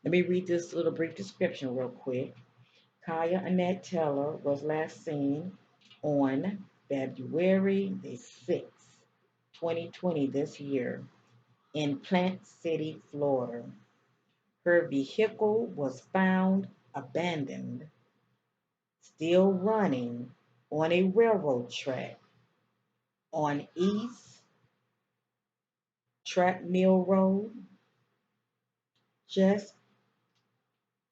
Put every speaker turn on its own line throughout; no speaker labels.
Let me read this little brief description real quick. Kaya Annette Taylor was last seen on February the 6th, 2020, this year, in Plant City, Florida. Her vehicle was found abandoned, still running on a railroad track on East Track Mill Road just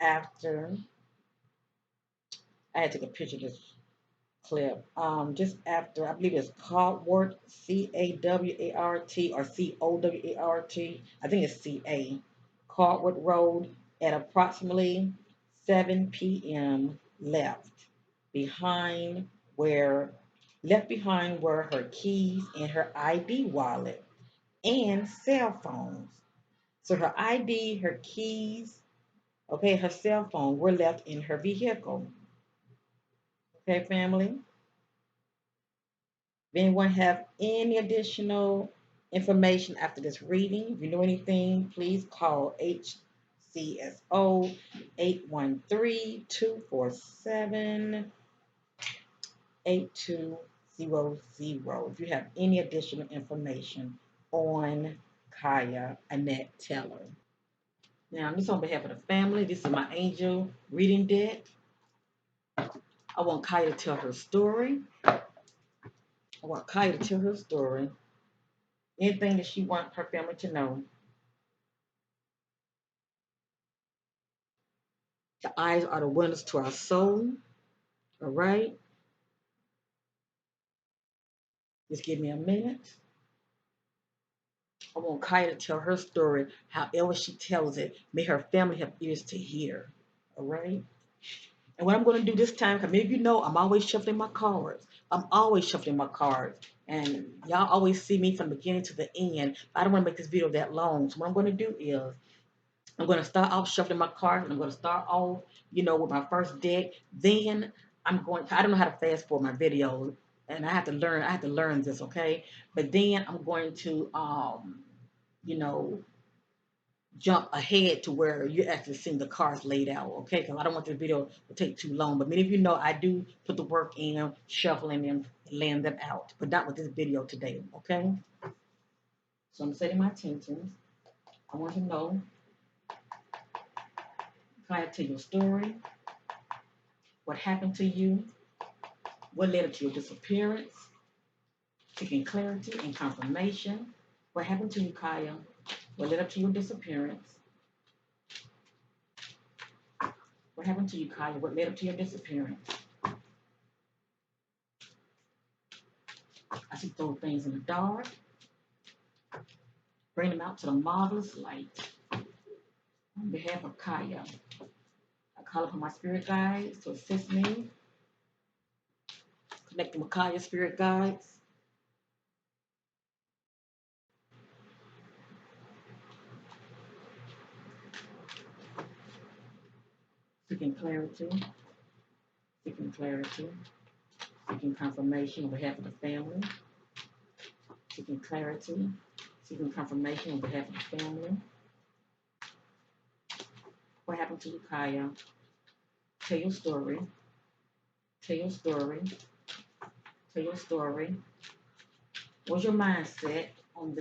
after. I had to take a picture of this clip. Just after, I believe it's Caldwart, Cawart, or Cowart. I think it's Ca. Caldwart Road at approximately 7 p.m. behind where behind were her keys and her ID wallet and cell phones. So her ID, her keys, okay, her cell phone were left in her vehicle. Okay, family. If anyone have any additional information after this reading, if you know anything, please call HCSO 813-247-8200 if you have any additional information on Kaya Annette Taylor. Now, this on behalf of the family. This is my angel reading deck. I want Kaya to tell her story. I want Kaya to tell her story. Anything that she wants her family to know. The eyes are the windows to our soul. All right. Just give me a minute. I want Kaya to tell her story. However she tells it, may her family have ears to hear. All right. And what I'm going to do this time, because maybe you know, I'm always shuffling my cards. I'm always shuffling my cards. And y'all always see me from the beginning to the end. But I don't want to make this video that long. So what I'm going to do is I'm going to start off shuffling my cards. And I'm going to start off, with my first deck. Then I don't know how to fast forward my videos. And I have to learn this, okay? But then I'm going to, you know, jump ahead to where you're actually seeing the cards laid out, okay? Because I don't want this video to take too long. But many of you know I do put the work in, shuffling them, laying them out. But not with this video today, okay? So I'm setting my intentions. I want to know, can I tell your story? What happened to you? What led up to your disappearance? Seeking clarity and confirmation. What happened to you, Kaya? What led up to your disappearance? What happened to you, Kaya? What led up to your disappearance? I see those things in the dark. Bring them out to the marvelous light. On behalf of Kaya, I call upon my spirit guides to assist me. Connecting with Kaya's spirit guides. Seeking clarity. Seeking clarity. Seeking confirmation on behalf of the family. Seeking clarity. Seeking confirmation on behalf of the family. What happened to you, Kaya? Tell your story. Tell your story. Tell your story. What was your mindset on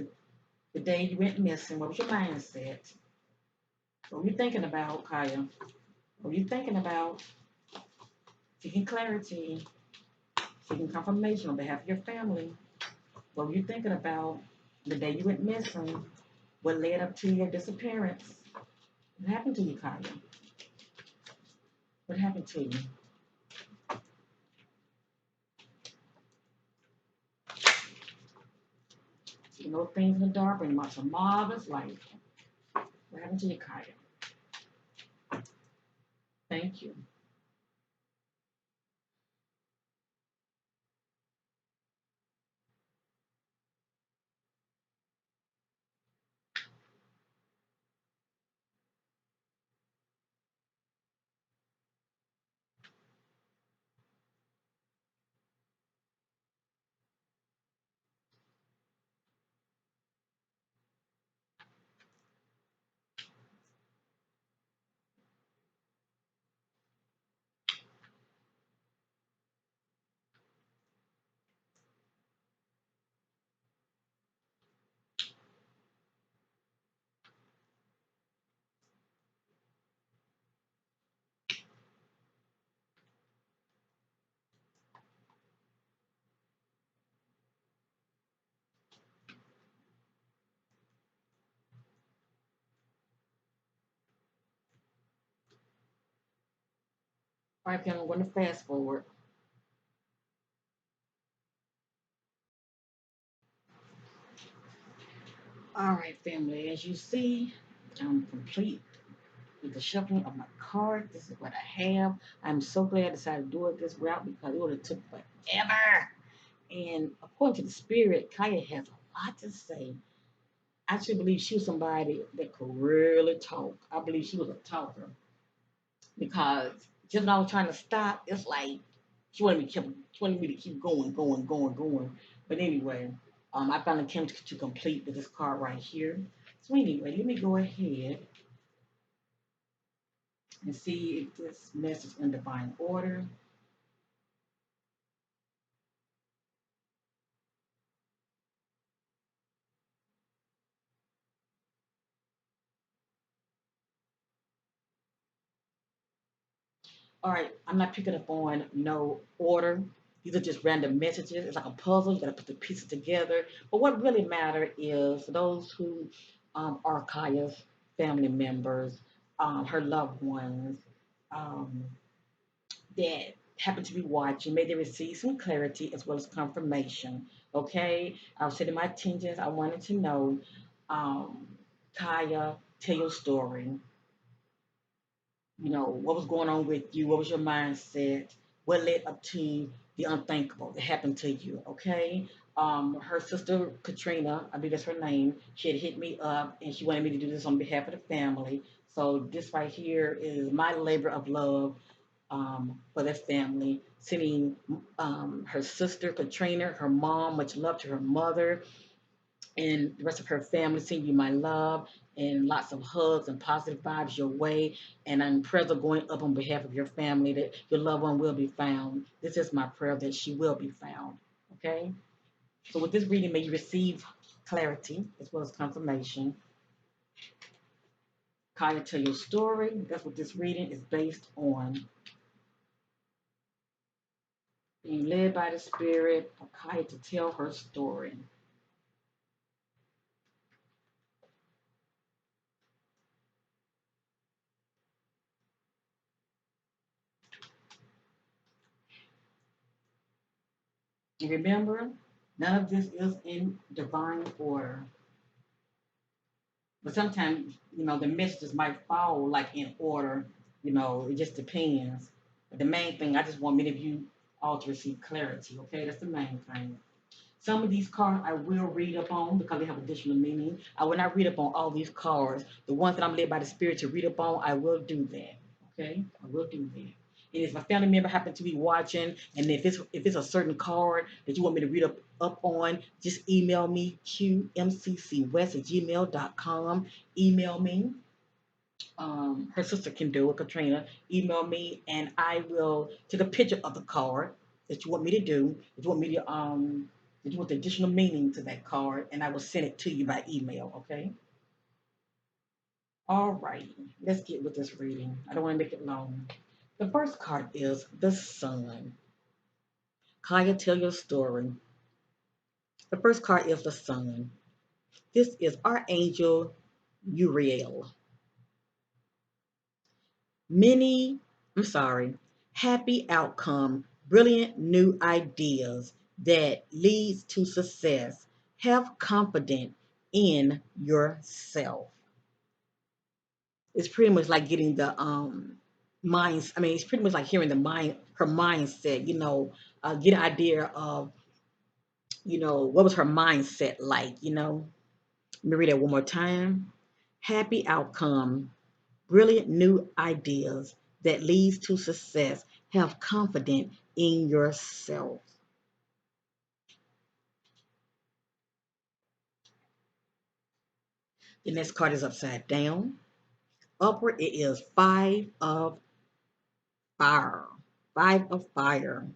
the day you went missing? What was your mindset? What were you thinking about, Kaya? What were you thinking about? Seeking clarity. Seeking confirmation on behalf of your family. What were you thinking about the day you went missing? What led up to your disappearance? What happened to you, Kaya? What happened to you? You know things in the dark, bring about some marvelous light. What happened to you, Kaya? Thank you. All right, family, I'm going to fast forward. All right, family, as you see, I'm complete with the shuffling of my cards. This is what I have. I'm so glad I decided to do it this route because it would have took forever. And according to the spirit, Kaya has a lot to say. I actually believe she was somebody that could really talk. I believe she was a talker because just when I was trying to stop, it's like she wanted me to keep going, going, going, going. But anyway, I finally came to complete with this card right here. So anyway, let me go ahead and see if this message in divine order. All right, I'm not picking up on no order. These are just random messages. It's like a puzzle. You got to put the pieces together. But what really matters is for those who are Kaya's family members, her loved ones um, that happen to be watching, may they receive some clarity as well as confirmation. Okay, I was setting my intentions. I wanted to know, um, Kaya, tell your story. What was going on with you, what was your mindset, what led up to the unthinkable that happened to you, okay? Her sister Katrina, I believe that's her name, she had hit me up and she wanted me to do this on behalf of the family. So this right here is my labor of love for their family, sending her sister Katrina, her mom, much love to her mother, and the rest of her family, send you my love and lots of hugs and positive vibes your way. And I'm prayers are going up on behalf of your family that your loved one will be found. This is my prayer that she will be found. Okay? So with this reading, may you receive clarity as well as confirmation. Kaya, tell your story. That's what this reading is based on. Being led by the Spirit for Kaya to tell her story. And remember, none of this is in divine order. But sometimes, the messages might fall like in order. It just depends. But the main thing, I just want many of you all to receive clarity. Okay, that's the main thing. Some of these cards I will read up on because they have additional meaning. I will not read up on all these cards. The ones that I'm led by the Spirit to read up on, I will do that. Okay, I will do that. And if a family member happens to be watching, and if it's a certain card that you want me to read up on, just email me qmccwest@gmail.com. Email me. Her sister can do it, Katrina. Email me, and I will take a picture of the card that you want me to do. If you want me to if you want the additional meaning to that card, and I will send it to you by email. Okay. All right. Let's get with this reading. I don't want to make it long. The first card is the Sun. Kaya, tell your story. The first card is the Sun. This is Archangel Uriel. Many, I'm sorry, happy outcome, brilliant new ideas that leads to success. Have confidence in yourself. It's pretty much like getting the minds. I mean, it's pretty much like hearing her mindset. Get an idea of what was her mindset like. Let me read that one more time. Happy outcome, brilliant new ideas that leads to success. Have confidence in yourself. The next card is upside down. Upward, it is five of fire. Five of fire.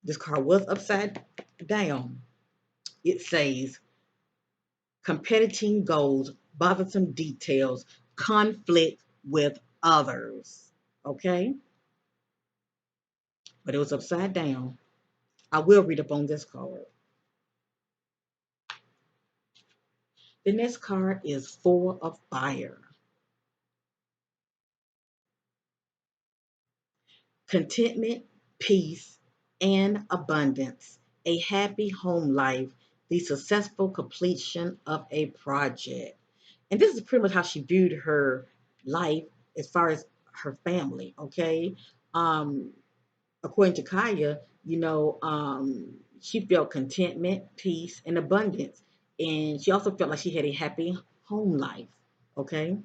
This card was upside down. It says competing goals, bothersome details, conflict with others. Okay? But it was upside down. I will read up on this card. The next card is Four of Fire. contentment, peace, and abundance, a happy home life, the successful completion of a project. And this is pretty much how she viewed her life as far as her family, okay? Um, According to Kaya, she felt contentment, peace, and abundance. And she also felt like she had a happy home life, okay?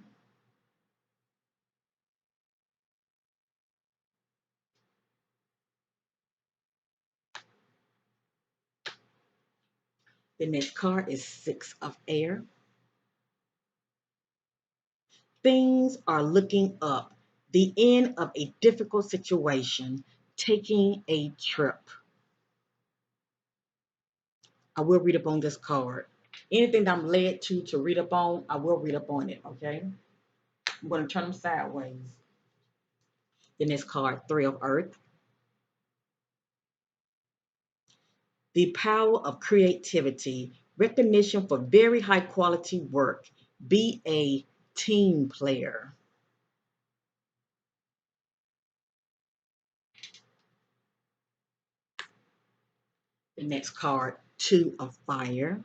The next card is Six of Air. Things are looking up. The end of a difficult situation, taking a trip. I will read up on this card. Anything that I'm led to read up on, I will read up on it, okay? I'm going to turn them sideways. The next card, Three of Earth. The power of creativity, recognition for very high quality work. Be a team player. The next card, Two of Fire.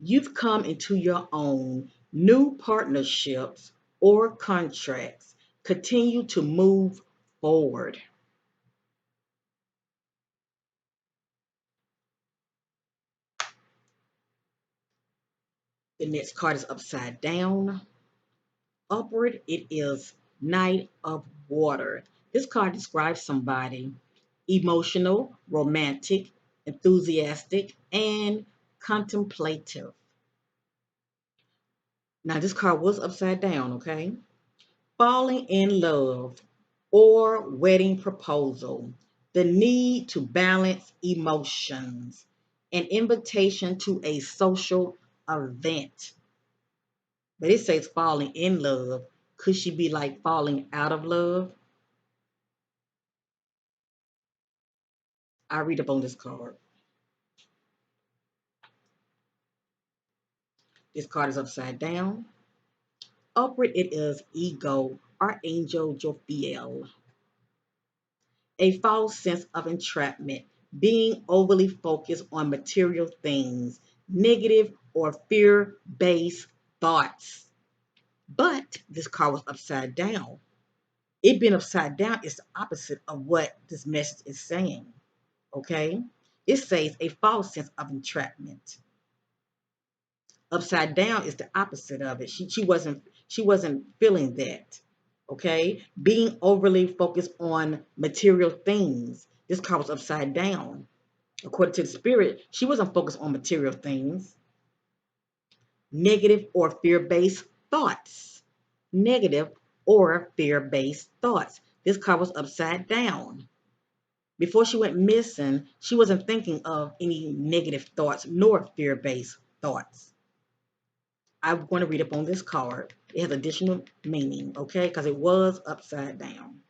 You've come into your own new partnerships or contracts. Continue to move forward. The next card is upside down. Upward, it is Knight of Water. This card describes somebody emotional, romantic, enthusiastic, and contemplative. Now, this card was upside down, okay? Falling in love or wedding proposal, the need to balance emotions, an invitation to a social event. But it says falling in love. Could she be like falling out of love? I read up on this card. This card is upside down. Upward, it is ego, Archangel Jophiel. A false sense of entrapment, being overly focused on material things, negative or fear based thoughts. But this card was upside down. It being upside down is the opposite of what this message is saying. Okay? It says a false sense of entrapment. Upside down is the opposite of it. She wasn't feeling that. Okay? Being overly focused on material things. This card was upside down. According to the spirit, she wasn't focused on material things. Negative or fear-based thoughts. Negative or fear-based thoughts. This card was upside down. Before she went missing, she wasn't thinking of any negative thoughts nor fear-based thoughts. I'm going to read up on this card. It has additional meaning, okay? Because it was upside down.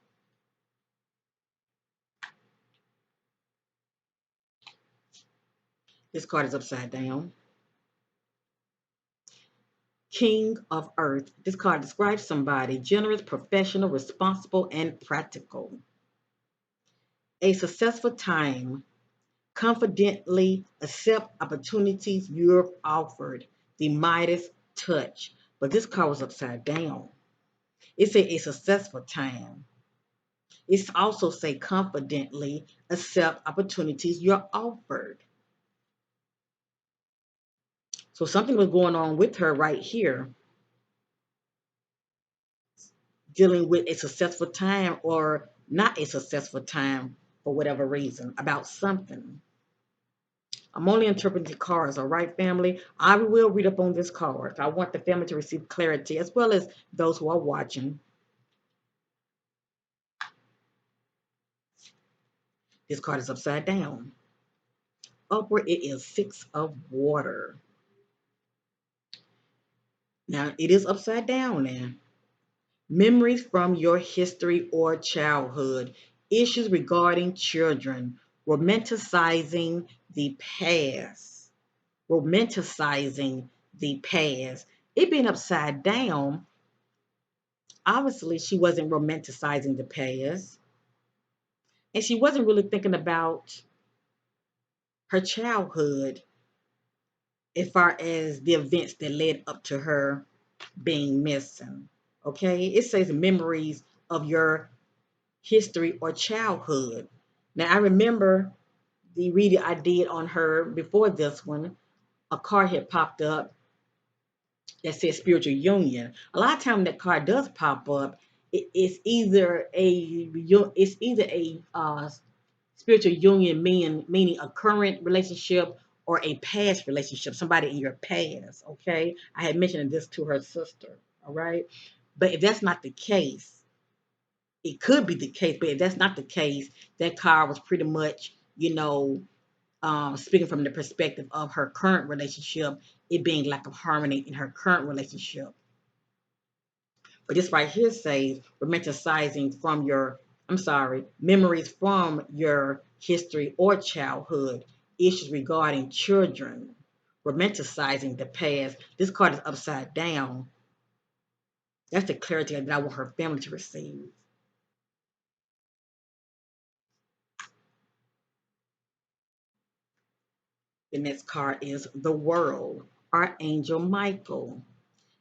This card is upside down. King of Earth. This card describes somebody generous, professional, responsible, and practical. A successful time. Confidently accept opportunities you're offered. The Midas touch. But this card was upside down. It said a successful time. It also say confidently accept opportunities you're offered. So something was going on with her right here, dealing with a successful time or not a successful time for whatever reason about something. I'm only interpreting the cards, all right, family? I will read up on this card. I want the family to receive clarity as well as those who are watching. This card is upside down. Upward, it is Six of Water. Now, it is upside down now. Memories from your history or childhood, issues regarding children, romanticizing the past, romanticizing the past. It being upside down, Obviously, she wasn't romanticizing the past, and she wasn't really thinking about her childhood as far as the events that led up to her being missing. Okay, it says memories of your history or childhood. Now, I remember the reading I did on her before this one. A card had popped up that says spiritual union. A lot of times that card does pop up. It's either a spiritual union, meaning a current relationship or a past relationship, somebody in your past. Okay, I had mentioned this to her sister. All right, but if that's not the case, it could be the case. But if that's not the case, that card was pretty much, speaking from the perspective of her current relationship, it being lack of harmony in her current relationship. But this right here says romanticizing from your, I'm sorry, memories from your history or childhood, issues regarding children, romanticizing the past. This card is upside down. That's the clarity that I want her family to receive. The next card is the world, Archangel Michael.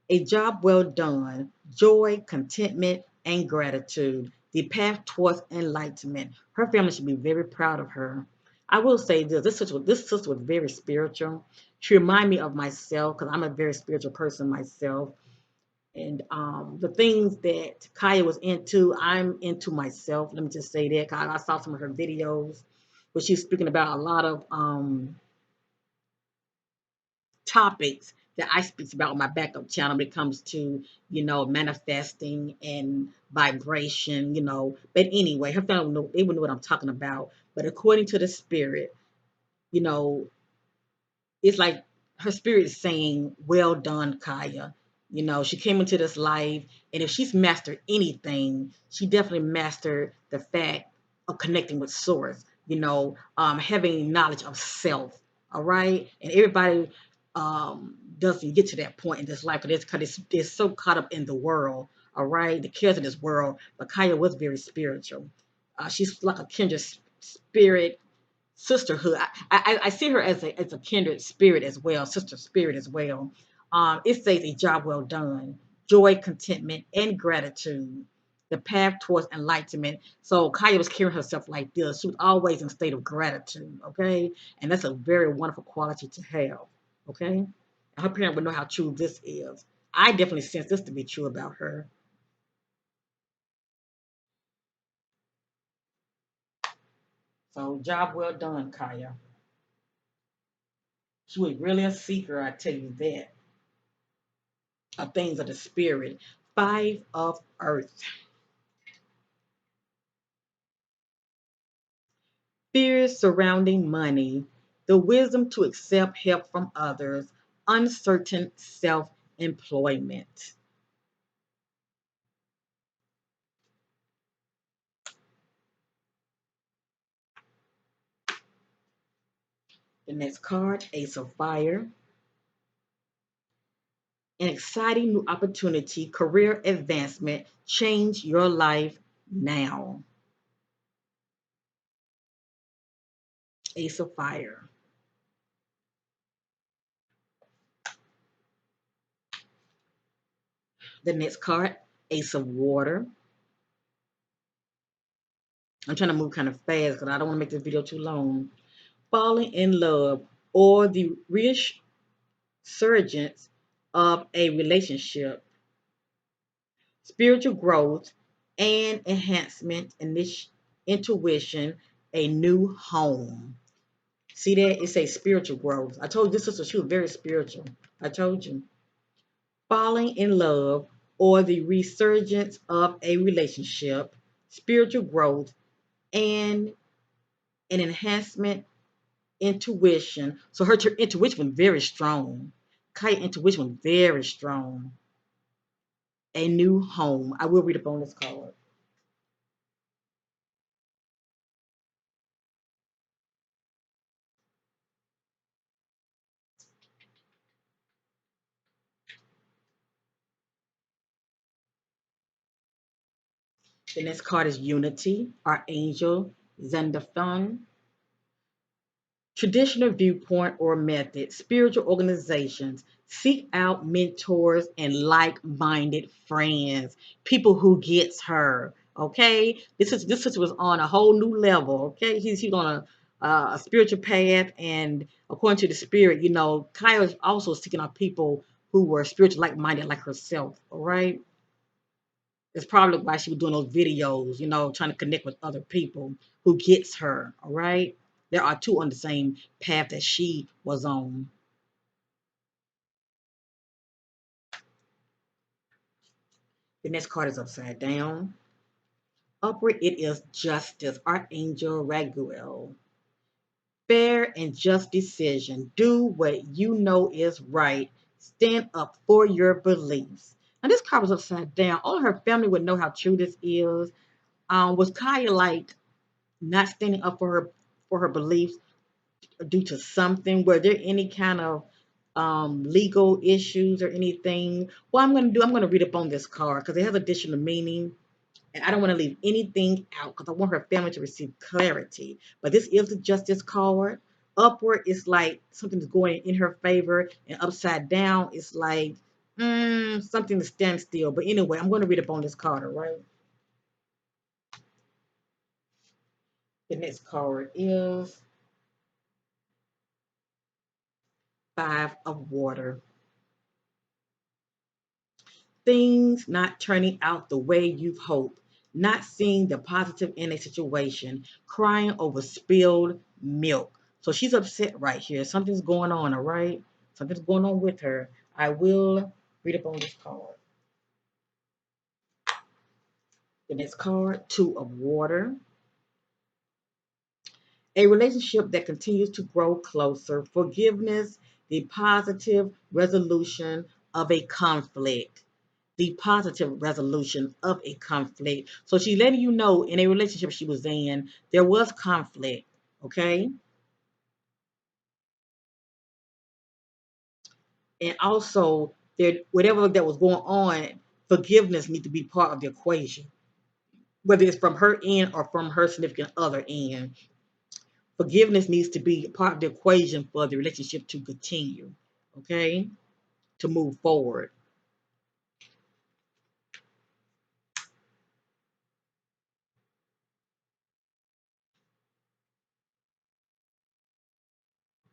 A job well done, joy, contentment, and gratitude. The path towards enlightenment. Her family should be very proud of her. I will say this: this sister was very spiritual. She reminded me of myself because I'm a very spiritual person myself. And the things that Kaya was into, I'm into myself. Let me just say that. 'Cause I saw some of her videos where she's speaking about a lot of topics that I speak about on my backup channel when it comes to, manifesting and vibration, But anyway, her family they would know what I'm talking about. But according to the spirit, you know, it's like her spirit is saying, "Well done, Kaya." She came into this life, and if she's mastered anything, she definitely mastered the fact of connecting with Source. Having knowledge of self. All right, and everybody doesn't get to that point in this life because they're so caught up in the world. All right, the cares of this world. But Kaya was very spiritual. She's like a kindred spirit sisterhood. I see her as a kindred spirit as well, sister spirit as well. It says a job well done, joy, contentment, and gratitude. The path towards enlightenment. So Kaya was carrying herself like this. She was always in a state of gratitude. Okay, and that's a very wonderful quality to have. Okay, and her parent would know how true this is. I definitely sense this to be true about her. So job well done, Kaya. She was really a seeker, I tell you that, of things of the spirit. Five of earth. Fears surrounding money. The wisdom to accept help from others. Uncertain self employment. The next card, Ace of Fire. An exciting new opportunity, career advancement. Change your life now. Ace of Fire. The next card, Ace of Water. I'm trying to move kind of fast because I don't want to make this video too long. Falling in love or the resurgence of a relationship, spiritual growth and enhancement, intuition, a new home. See that? It says spiritual growth. I told you this sister, she was very spiritual. I told you. Falling in love or the resurgence of a relationship, spiritual growth, and an enhancement intuition. So her intuition was very strong. Kaya intuition was very strong. A new home. I will read a bonus card. The next card is Unity, Archangel Xandophon. Traditional viewpoint or method, spiritual organizations seek out mentors and like-minded friends, people who gets her. Okay, this sister was on a whole new level. Okay, she's on a spiritual path, and according to the spirit, Kyle is also seeking out people who were spiritual like-minded like herself. All right. It's probably why she was doing those videos, trying to connect with other people who gets her. All right. There are two on the same path that she was on. The next card is upside down. Upward, it is justice, Archangel Raguel. Fair and just decision. Do what you know is right. Stand up for your beliefs. Now, this card was upside down. All her family would know how true this is. Was Kaya like not standing up for her beliefs due to something? Were there any kind of legal issues or anything? What I'm going to read up on this card because it has additional meaning, and I don't want to leave anything out because I want her family to receive clarity. But this is the justice card. Upward is like something's going in her favor, and upside down is like something to stand still. But anyway, I'm going to read up on this card, all right? The next card is Five of Water. Things not turning out the way you've hoped, not seeing the positive in a situation, crying over spilled milk. So she's upset right here. Something's going on, all right? Something's going on with her. I will read up on this card. The next card, Two of Water. A relationship that continues to grow closer, forgiveness, the positive resolution of a conflict. The positive resolution of a conflict. So she's letting you know in a relationship she was in, there was conflict. Okay. And also, there, whatever that was going on, forgiveness needs to be part of the equation, whether it's from her end or from her significant other end. Forgiveness needs to be part of the equation for the relationship to continue. Okay. To move forward.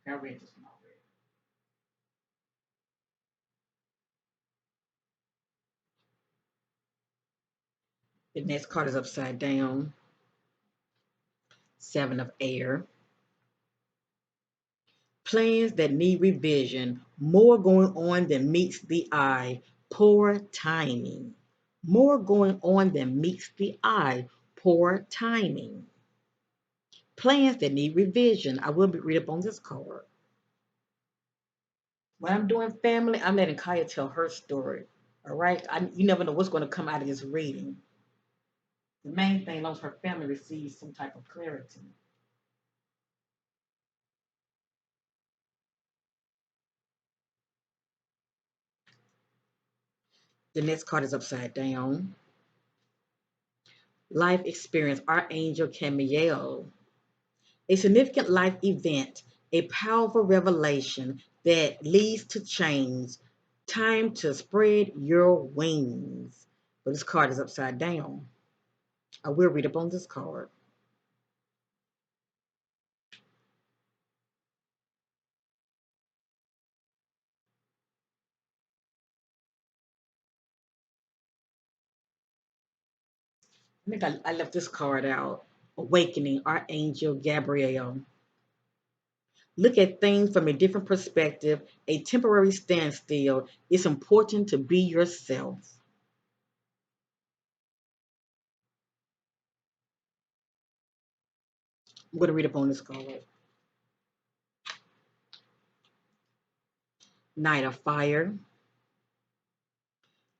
I read this one already. The next card is upside down. Seven of Air. Plans that need revision, more going on than meets the eye, poor timing. More going on than meets the eye, poor timing. Plans that need revision. I will be read up on this card. When I'm doing family, I'm letting Kaya tell her story. All right? You never know what's going to come out of this reading. The main thing, as long as her family receives some type of clarity. The next card is upside down. Life experience, Archangel Camiel. A significant life event, a powerful revelation that leads to change. Time to spread your wings. But this card is upside down. I will read up on this card. I think I left this card out. Awakening, Archangel Gabriel. Look at things from a different perspective, a temporary standstill. It's important to be yourself. I'm going to read up on this card. Knight of Fire.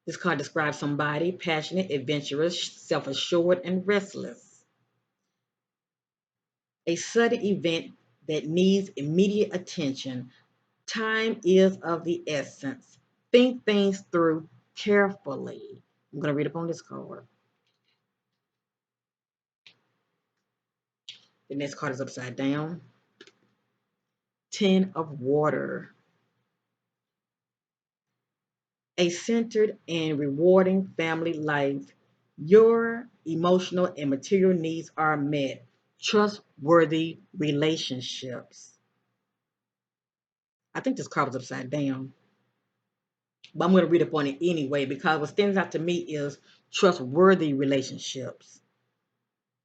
This card describes somebody passionate, adventurous, self assured, and restless. A sudden event that needs immediate attention. Time is of the essence. Think things through carefully. I'm going to read up on this card. The next card is upside down. Ten of water. A centered and rewarding family life. Your emotional and material needs are met. Trustworthy relationships. I think this card was upside down, but I'm going to read up on it anyway because what stands out to me is trustworthy relationships.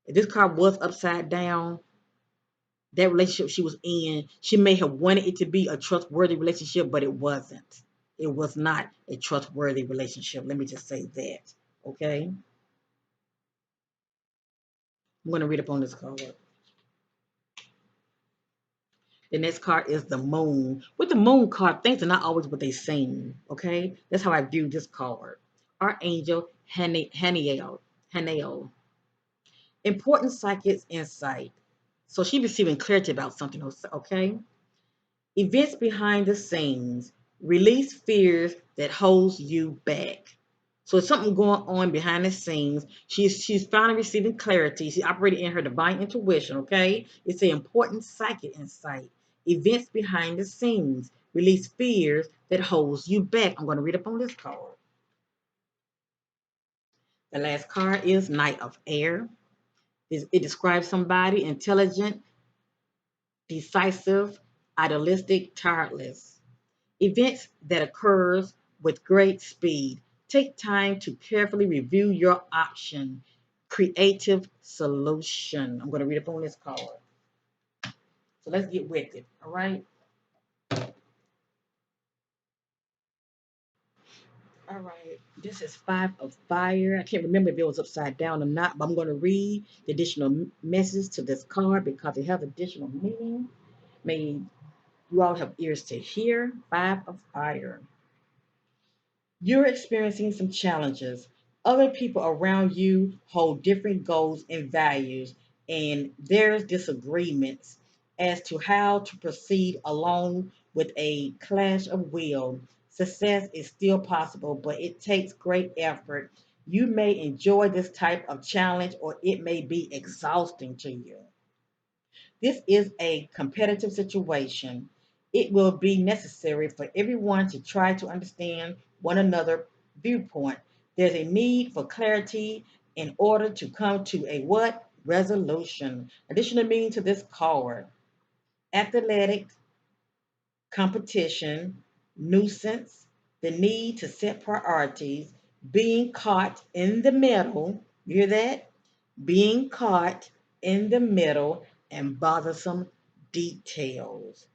If this card was upside down, that relationship she was in, she may have wanted it to be a trustworthy relationship, but it wasn't. It was not a trustworthy relationship. Let me just say that. Okay? I'm going to read up on this card. The next card is the moon. With the moon card, things are not always what they seem. Okay? That's how I view this card. Archangel Haniel. Important psychic insight. So she's receiving clarity about something, okay? Events behind the scenes. Release fears that holds you back. So it's something going on behind the scenes. She's finally receiving clarity. She's operating in her divine intuition, okay? It's an important psychic insight. Events behind the scenes. Release fears that holds you back. I'm going to read up on this card. The last card is Knight of Air. It describes somebody intelligent, decisive, idealistic, tireless. Events that occurs with great speed. Take time to carefully review your option. Creative solution. I'm going to read up on this card. So let's get with it. All right. All right. This is five of fire. I can't remember if it was upside down or not, but I'm going to read the additional messages to this card because it has additional meaning. May you all have ears to hear. Five of fire. You're experiencing some challenges. Other people around you hold different goals and values, and there's disagreements as to how to proceed along with a clash of will. Success is still possible, but it takes great effort. You may enjoy this type of challenge, or it may be exhausting to you. This is a competitive situation. It will be necessary for everyone to try to understand one another's viewpoint. There's a need for clarity in order to come to a what? Resolution. Additional meaning to this card. Athletic competition, nuisance, the need to set priorities, being caught in the middle. You hear that? Being caught in the middle and bothersome details.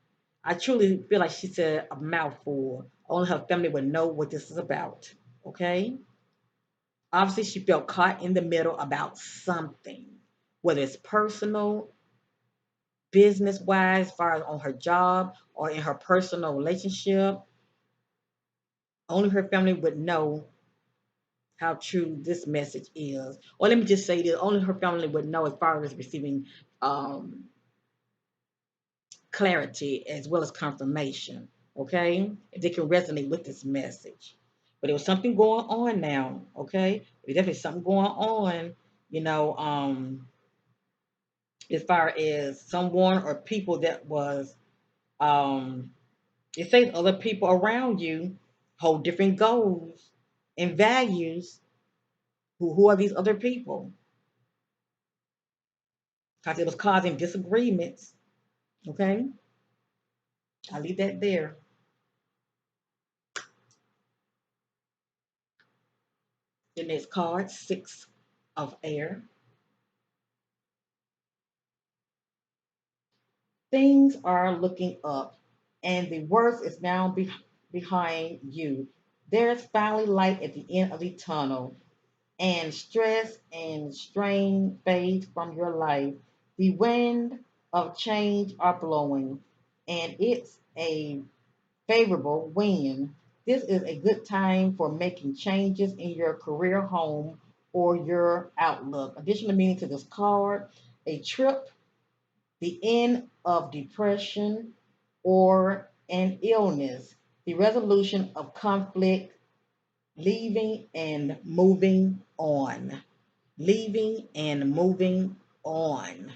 I truly feel like she said a mouthful. Only her family would know what this is about. Okay? Obviously, she felt caught in the middle about something, whether it's personal, business wise, as far as on her job or in her personal relationship. Only her family would know how true this message is. Or let me just say this, only her family would know as far as receiving um, clarity as well as confirmation. Okay? If they can resonate with this message. But there was something going on now. Okay? There's definitely something going on, you know, as far as someone or people that was, um, it says other people around you hold different goals and values. Who are these other people? Because it was causing disagreements. Okay? I'll leave that there. The next card, six of air. Things are looking up, and the worst is now behind you. There's finally light at the end of the tunnel, and stress and strain fade from your life. The wind of change are blowing, and it's a favorable wind. This is a good time for making changes in your career, home, or your outlook. Additional meaning to this card, a trip, the end of depression or an illness, the resolution of conflict, leaving and moving on. Leaving and moving on.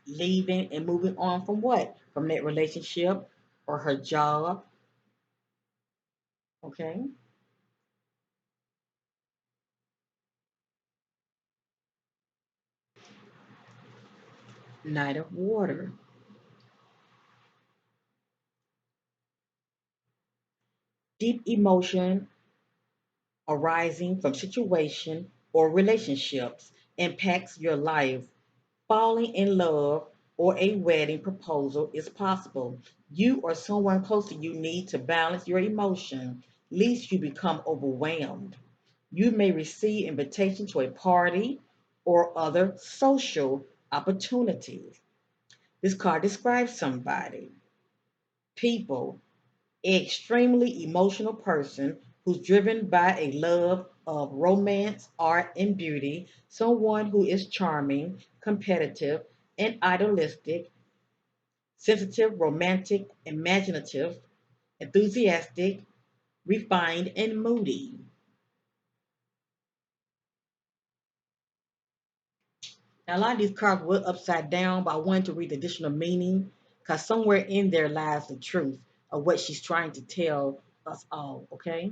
leaving and moving on from what? From that relationship or her job. Okay. Knight of Water. Deep emotion arising from situation or relationships impacts your life. Falling in love or a wedding proposal is possible. You or someone close to you need to balance your emotion, lest you become overwhelmed. You may receive invitation to a party or other social opportunities. This card describes somebody, people, extremely emotional person who's driven by a love of romance, art, and beauty, someone who is charming, competitive, and idealistic, sensitive, romantic, imaginative, enthusiastic, refined, and moody. Now, a lot of these cards were upside down, but I wanted to read the additional meaning because somewhere in there lies the truth of what she's trying to tell us all, okay?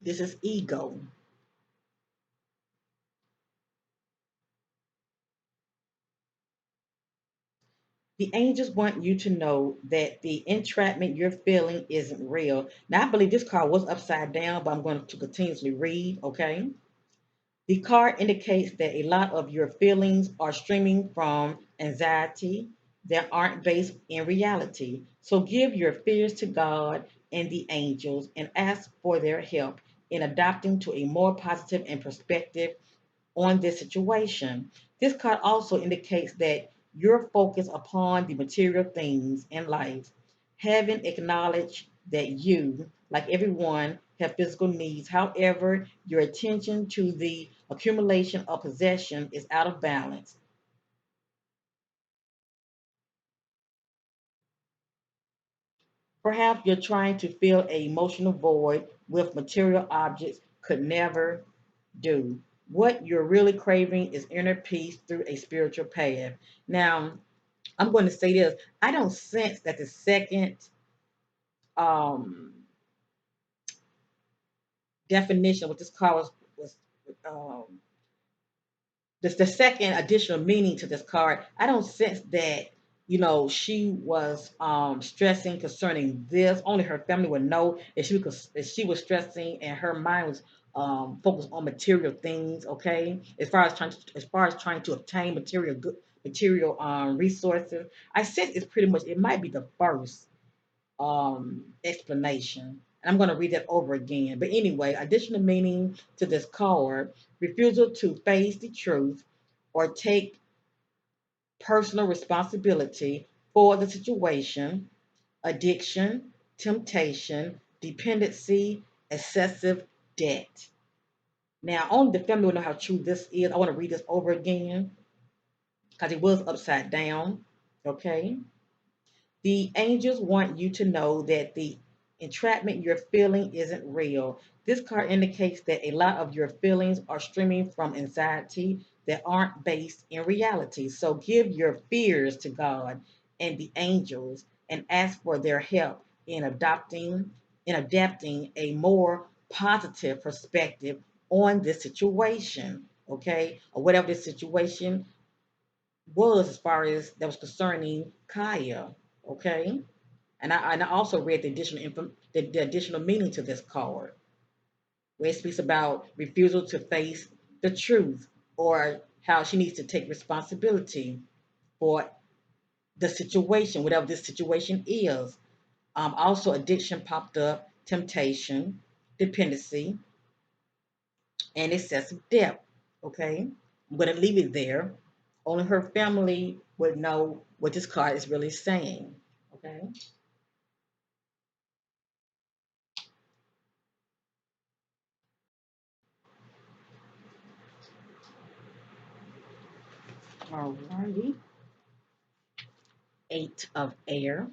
This is ego. The angels want you to know that the entrapment you're feeling isn't real. Now, I believe this card was upside down, but I'm going to continuously read, okay? The card indicates that a lot of your feelings are stemming from anxiety that aren't based in reality. So give your fears to God and the angels and ask for their help in adapting to a more positive and perspective on this situation. This card also indicates that you're focused upon the material things in life, having acknowledged that you, like everyone, have physical needs. However, your attention to the accumulation of possession is out of balance. Perhaps you're trying to fill an emotional void with material objects could never do. What you're really craving is inner peace through a spiritual path. Now, I'm going to say this. I don't sense that the second um, definition of what this card was um, the second additional meaning to this card. I don't sense that she was stressing concerning this. Only her family would know if she was stressing and her mind was focused on material things. Okay, as far as trying to obtain material resources. I sense it's pretty much it might be the first explanation. And I'm going to read that over again. But anyway, additional meaning to this card: refusal to face the truth or take personal responsibility for the situation, addiction, temptation, dependency, excessive debt. Now, only the family will know how true this is. I want to read this over again because it was upside down. Okay. The angels want you to know that the entrapment you're feeling isn't real. This card indicates that a lot of your feelings are stemming from anxiety that aren't based in reality. So give your fears to God and the angels and ask for their help in adapting a more positive perspective on this situation. Okay, or whatever this situation was as far as that was concerning Kaya. Okay, and I also read the additional meaning to this card, where it speaks about refusal to face the truth or how she needs to take responsibility for the situation, whatever this situation is. Also, addiction popped up, temptation, dependency, and excessive debt. Okay, I'm going to leave it there. Only her family would know what this card is really saying. Okay. All righty. Eight of air.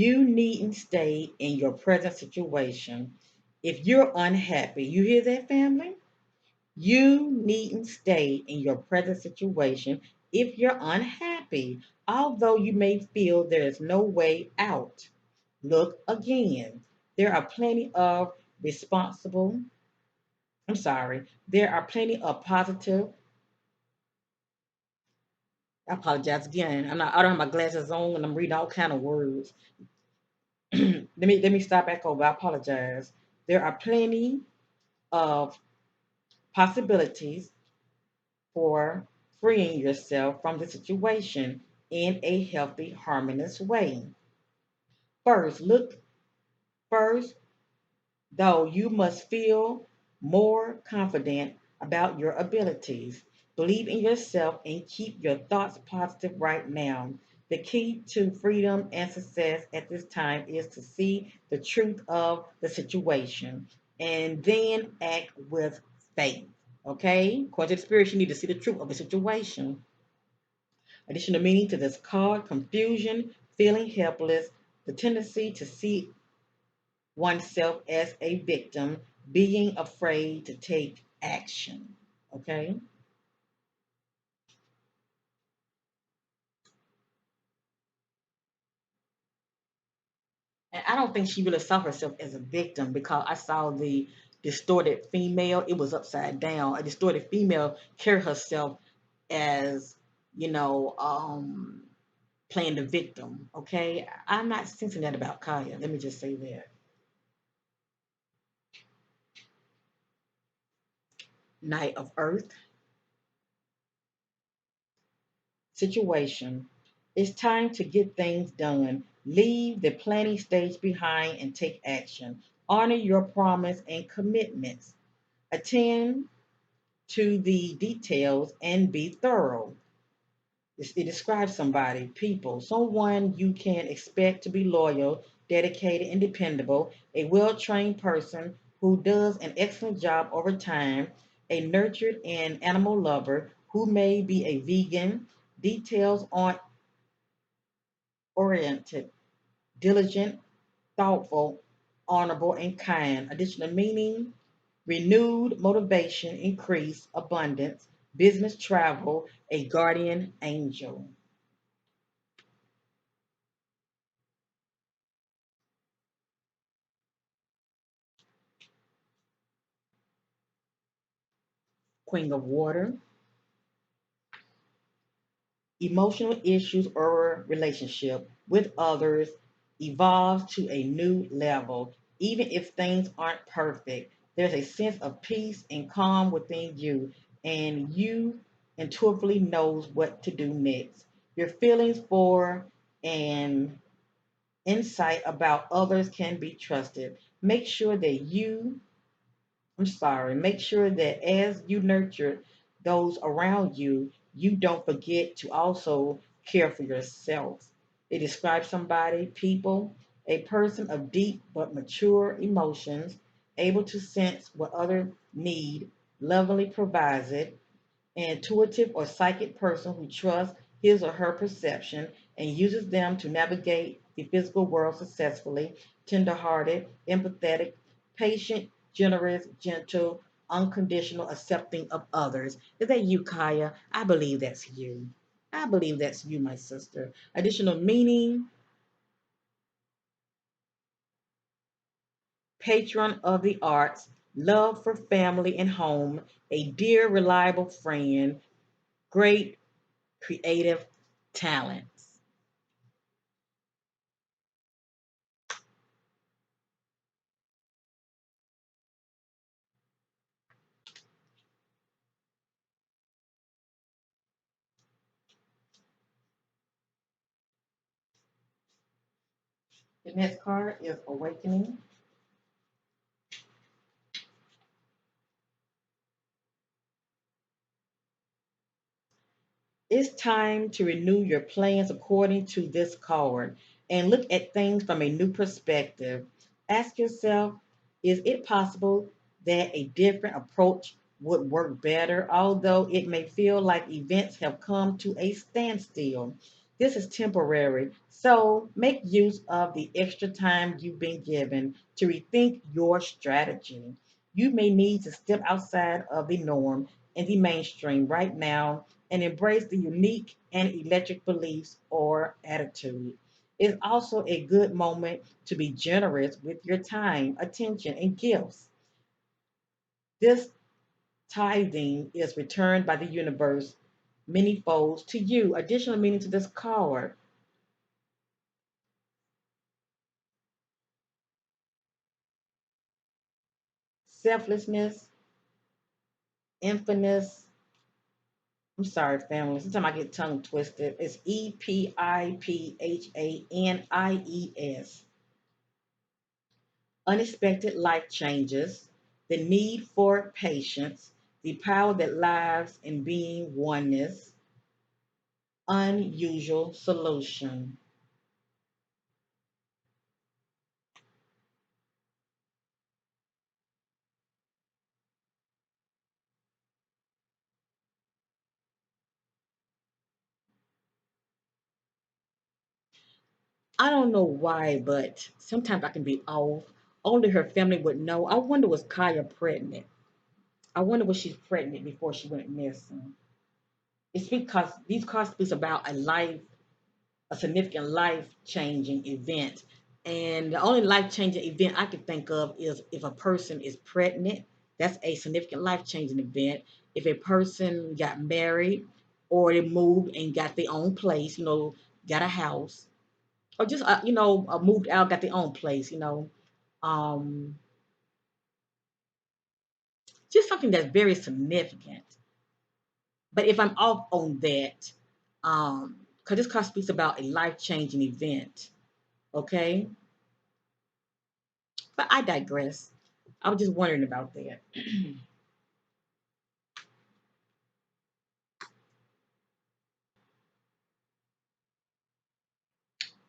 You needn't stay in your present situation if you're unhappy. You hear that, family? You needn't stay in your present situation if you're unhappy, although you may feel there is no way out. Look again. There are plenty of responsible, there are plenty of positive. I apologize again. I don't have my glasses on and I'm reading all kind of words. Let me start back over. I apologize. There are plenty of possibilities for freeing yourself from the situation in a healthy, harmonious way. First, look first, though you must feel more confident about your abilities. Believe in yourself and keep your thoughts positive right now. The key to freedom and success at this time is to see the truth of the situation and then act with faith. Okay? According to the spirit, you need to see the truth of the situation. Additional meaning to this card: confusion, feeling helpless, the tendency to see oneself as a victim, being afraid to take action. Okay? And I don't think she really saw herself as a victim because I saw the distorted female, it was upside down. A distorted female carry herself as, you know, playing the victim. Okay? I'm not sensing that about Kaya. Let me just say that. Knight of Earth situation. It's time to get things done. Leave the planning stage behind and take action. Honor your promise and commitments. Attend to the details and be thorough. It describes somebody, people, someone you can expect to be loyal, dedicated, and dependable, a well trained person who does an excellent job over time, a nurtured and animal lover who may be a vegan, details on oriented, diligent, thoughtful, honorable, and kind. Additional meaning: renewed motivation, increase, abundance, business travel, a guardian angel. Queen of Water, emotional issues or relationship with others evolves to a new level. Even if things aren't perfect, there's a sense of peace and calm within you, and you intuitively knows what to do next. Your feelings for and insight about others can be trusted. Make sure that you make sure that as you nurture those around you, you don't forget to also care for yourself. It describes somebody, people, a person of deep but mature emotions, able to sense what others need, lovingly provides it, an intuitive or psychic person who trusts his or her perception and uses them to navigate the physical world successfully, tenderhearted, empathetic, patient, generous, gentle, unconditional, accepting of others. Is that you, Kaya? I believe that's you. I believe that's you, my sister. Additional meaning: patron of the arts, love for family and home, a dear, reliable friend, great creative talents. The next card is Awakening. It's time to renew your plans according to this card and look at things from a new perspective. Ask yourself, is it possible that a different approach would work better, although it may feel like events have come to a standstill? This is temporary, so make use of the extra time you've been given to rethink your strategy. You may need to step outside of the norm and the mainstream right now and embrace the unique and electric beliefs or attitude. It's also a good moment to be generous with your time, attention, and gifts. This tithing is returned by the universe many folds to you. Additional meaning to this card: selflessness, infinite. I'm sorry, family. Sometimes I get tongue twisted. It's EPIPHANIES. Unexpected life changes, the need for patience, the power that lies in being oneness, unusual solution. I don't know why, but sometimes I can be off. Only her family would know. I wonder, was Kaya pregnant? I wonder, was she pregnant before she went missing? It's because these cards speaks about a significant life changing event. And the only life changing event I can think of is if a person is pregnant. That's a significant life changing event. If a person got married or they moved and got their own place, got a house, or just moved out, got their own place, um, just something that's very significant. But if I'm off on that, because this card speaks about a life changing event, okay? But I digress. I was just wondering about that.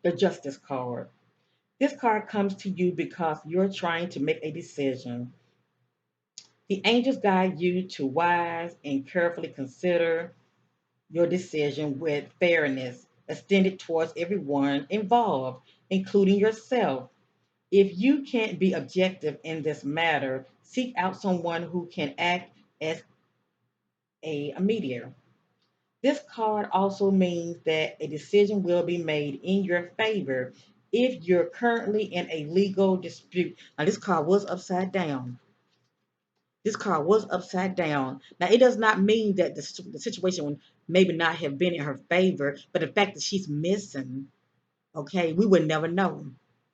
The Justice card. This card comes to you because you're trying to make a decision. The angels guide you to wise and carefully consider your decision with fairness extended towards everyone involved, including yourself. If you can't be objective in this matter, seek out someone who can act as a mediator. This card also means that a decision will be made in your favor if you're currently in a legal dispute. Now, this card was upside down. This card was upside down. Now, it does not mean that the situation would maybe not have been in her favor, but the fact that she's missing, okay, we would never know.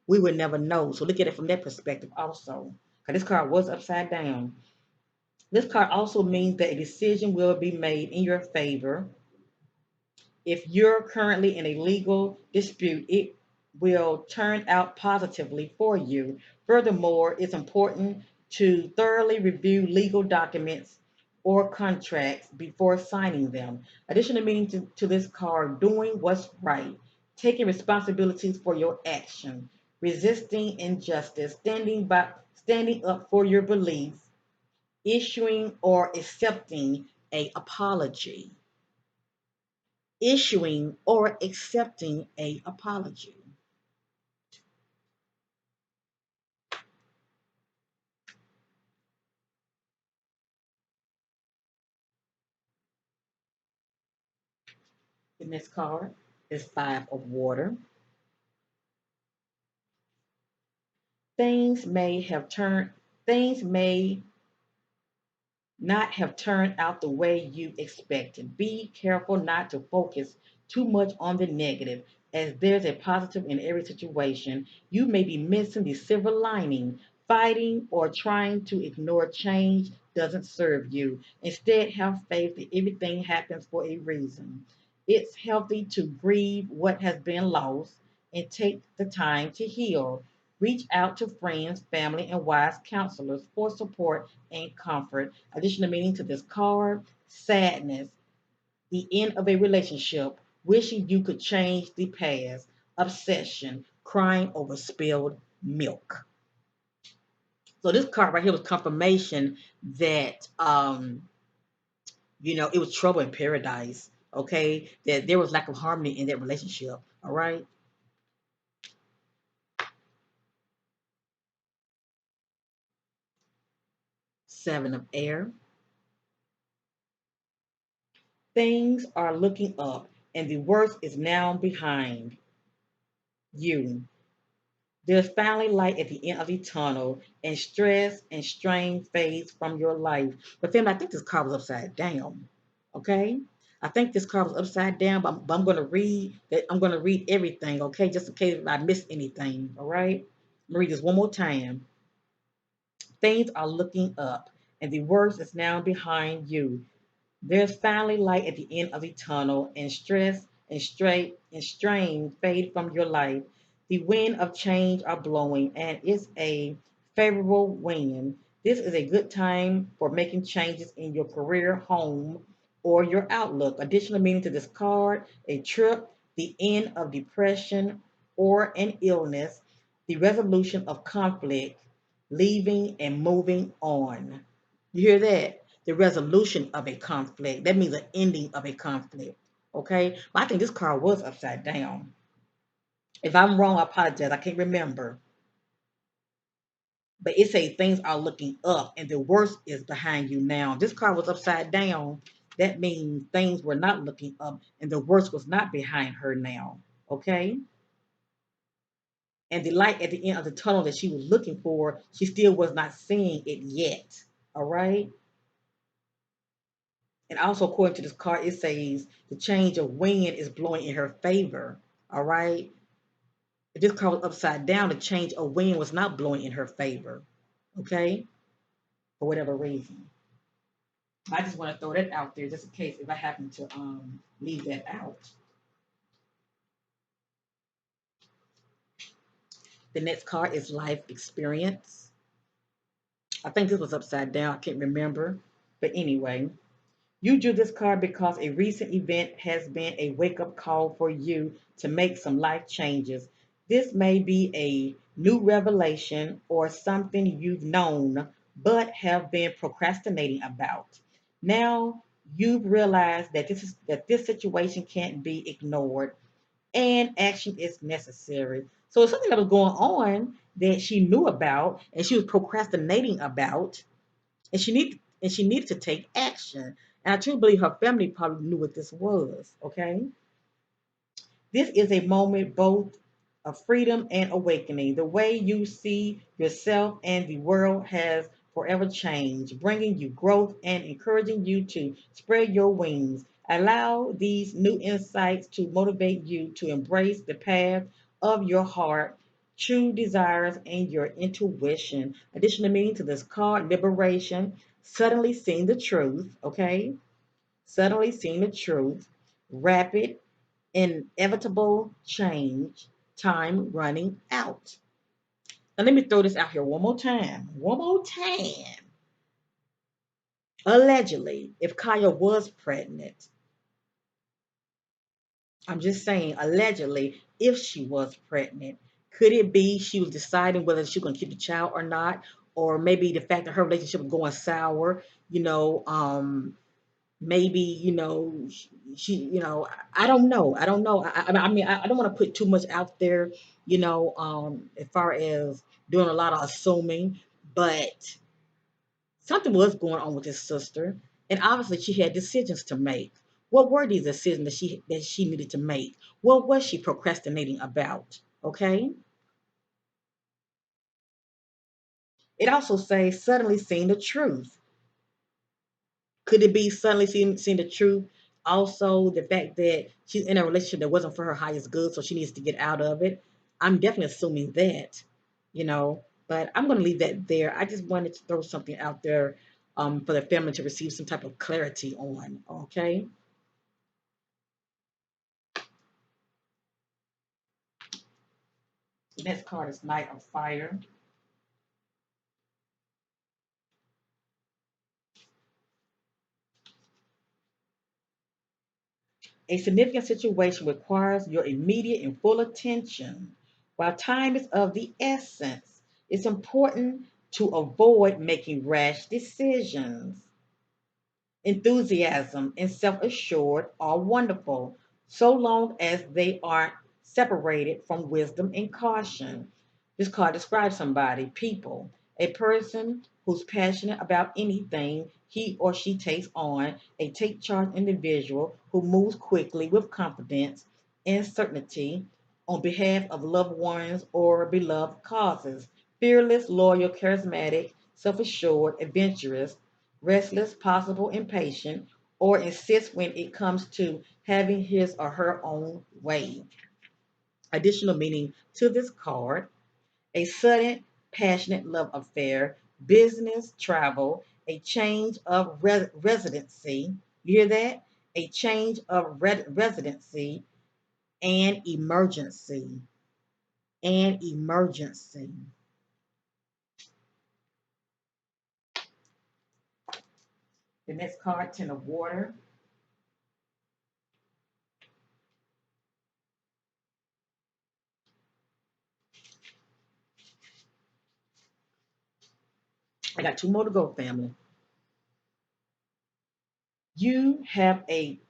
We would never know. So look at it from that perspective also. Because this card was upside down. This card also means that a decision will be made in your favor. If you're currently in a legal dispute, it will turn out positively for you. Furthermore, it's important to thoroughly review legal documents or contracts before signing them. Additional meaning to this card: doing what's right, taking responsibilities for your action, resisting injustice, standing up for your beliefs, issuing or accepting a apology. Issuing or accepting a apology. The next card is five of water. Things may have turned things may not have turned out the way you expected. Be careful not to focus too much on the negative, as there's a positive in every situation. You may be missing the silver lining. Fighting or trying to ignore change doesn't serve you. Instead, have faith that everything happens for a reason. It's healthy to grieve what has been lost and take the time to heal. Reach out to friends, family, and wise counselors for support and comfort. Additional meaning to this card: sadness, the end of a relationship, wishing you could change the past, obsession, crying over spilled milk. So this card right here was confirmation that it was trouble in paradise. Okay, that there was lack of harmony in that relationship. All right. Seven of air. Things are looking up, and the worst is now behind you. There's finally light at the end of the tunnel, and stress and strain fades from your life. But then I think this card was upside down. Okay, I think this card was upside down, but I'm going to read that. I'm going to read everything. Okay, just in case I miss anything. All right, I'm gonna read this one more time. Things are looking up, and the worst is now behind you. There's finally light at the end of the tunnel, and stress and strain fade from your life. The wind of change are blowing, and it's a favorable wind. This is a good time for making changes in your career, home, or your outlook. Additional meaning to this card: a trip, the end of depression or an illness, the resolution of conflict, leaving and moving on. You hear that? The resolution of a conflict. That means an ending of a conflict. Okay? But I think this card was upside down. If I'm wrong, I apologize. I can't remember. But it says things are looking up and the worst is behind you now. This card was upside down. That means things were not looking up and the worst was not behind her now. Okay? And the light at the end of the tunnel that she was looking for, she still was not seeing it yet. All right? And also, according to this card, it says the change of wind is blowing in her favor. All right. If this card was upside down, the change of wind was not blowing in her favor. Okay. For whatever reason. I just want to throw that out there just in case if I happen to leave that out. The next card is life experience. I think this was upside down. I can't remember. But anyway, you drew this card because a recent event has been a wake up call for you to make some life changes. This may be a new revelation or something you've known but have been procrastinating about. Now you've realized that this situation can't be ignored and action is necessary. So it's something that was going on that she knew about and she was procrastinating about and she needed to take action. And I truly believe her family probably knew what this was. Okay, this is a moment both of freedom and awakening. The way you see yourself and the world has forever changed, bringing you growth and encouraging you to spread your wings. Allow these new insights to motivate you to embrace the path of your heart, true desires, and your intuition. Additional meaning to this card: liberation, suddenly seeing the truth. Okay, suddenly seeing the truth, rapid inevitable change, time running out. Now, let me throw this out here one more time. One more time. Allegedly, if Kaya was pregnant, I'm just saying, allegedly, if she was pregnant, could it be she was deciding whether she was going to keep the child or not? Or maybe the fact that her relationship was going sour, you know, maybe she I don't know I mean I don't want to put too much out there as far as doing a lot of assuming, but something was going on with his sister, and obviously she had decisions to make. What were these decisions that she needed to make? What was she procrastinating about? Okay. It also says suddenly seeing the truth. Could it be suddenly seeing the truth? Also, the fact that she's in a relationship that wasn't for her highest good, so she needs to get out of it. I'm definitely assuming that, but I'm going to leave that there. I just wanted to throw something out there for the family to receive some type of clarity on. Okay. The next card is Knight of Fire. A significant situation requires your immediate and full attention. While time is of the essence, it's important to avoid making rash decisions. Enthusiasm and self assured are wonderful, so long as they aren't separated from wisdom and caution. This card describes somebody, people, a person who's passionate about anything he or she takes on, a take charge individual who moves quickly with confidence and certainty on behalf of loved ones or beloved causes. Fearless, loyal, charismatic, self assured, adventurous, restless, possible, impatient, or insist when it comes to having his or her own way. Additional meaning to this card: a sudden, passionate love affair, business, travel, a change of residency. You hear that? A change of residency and emergency. And emergency. The next card, Ten of Water. I got two more to go, family. You have a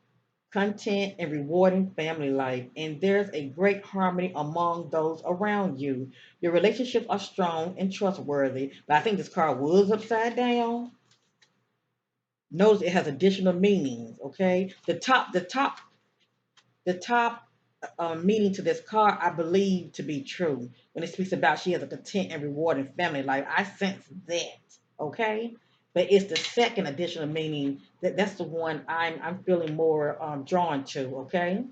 content and rewarding family life, and there's a great harmony among those around you. Your relationships are strong and trustworthy, but I think this card was upside down. Notice it has additional meanings. Okay, the top meaning to this card, I believe to be true. When it speaks about she has a content and rewarding family life, I sense that. Okay, but it's the second additional meaning that's the one I'm feeling more drawn to. Okay.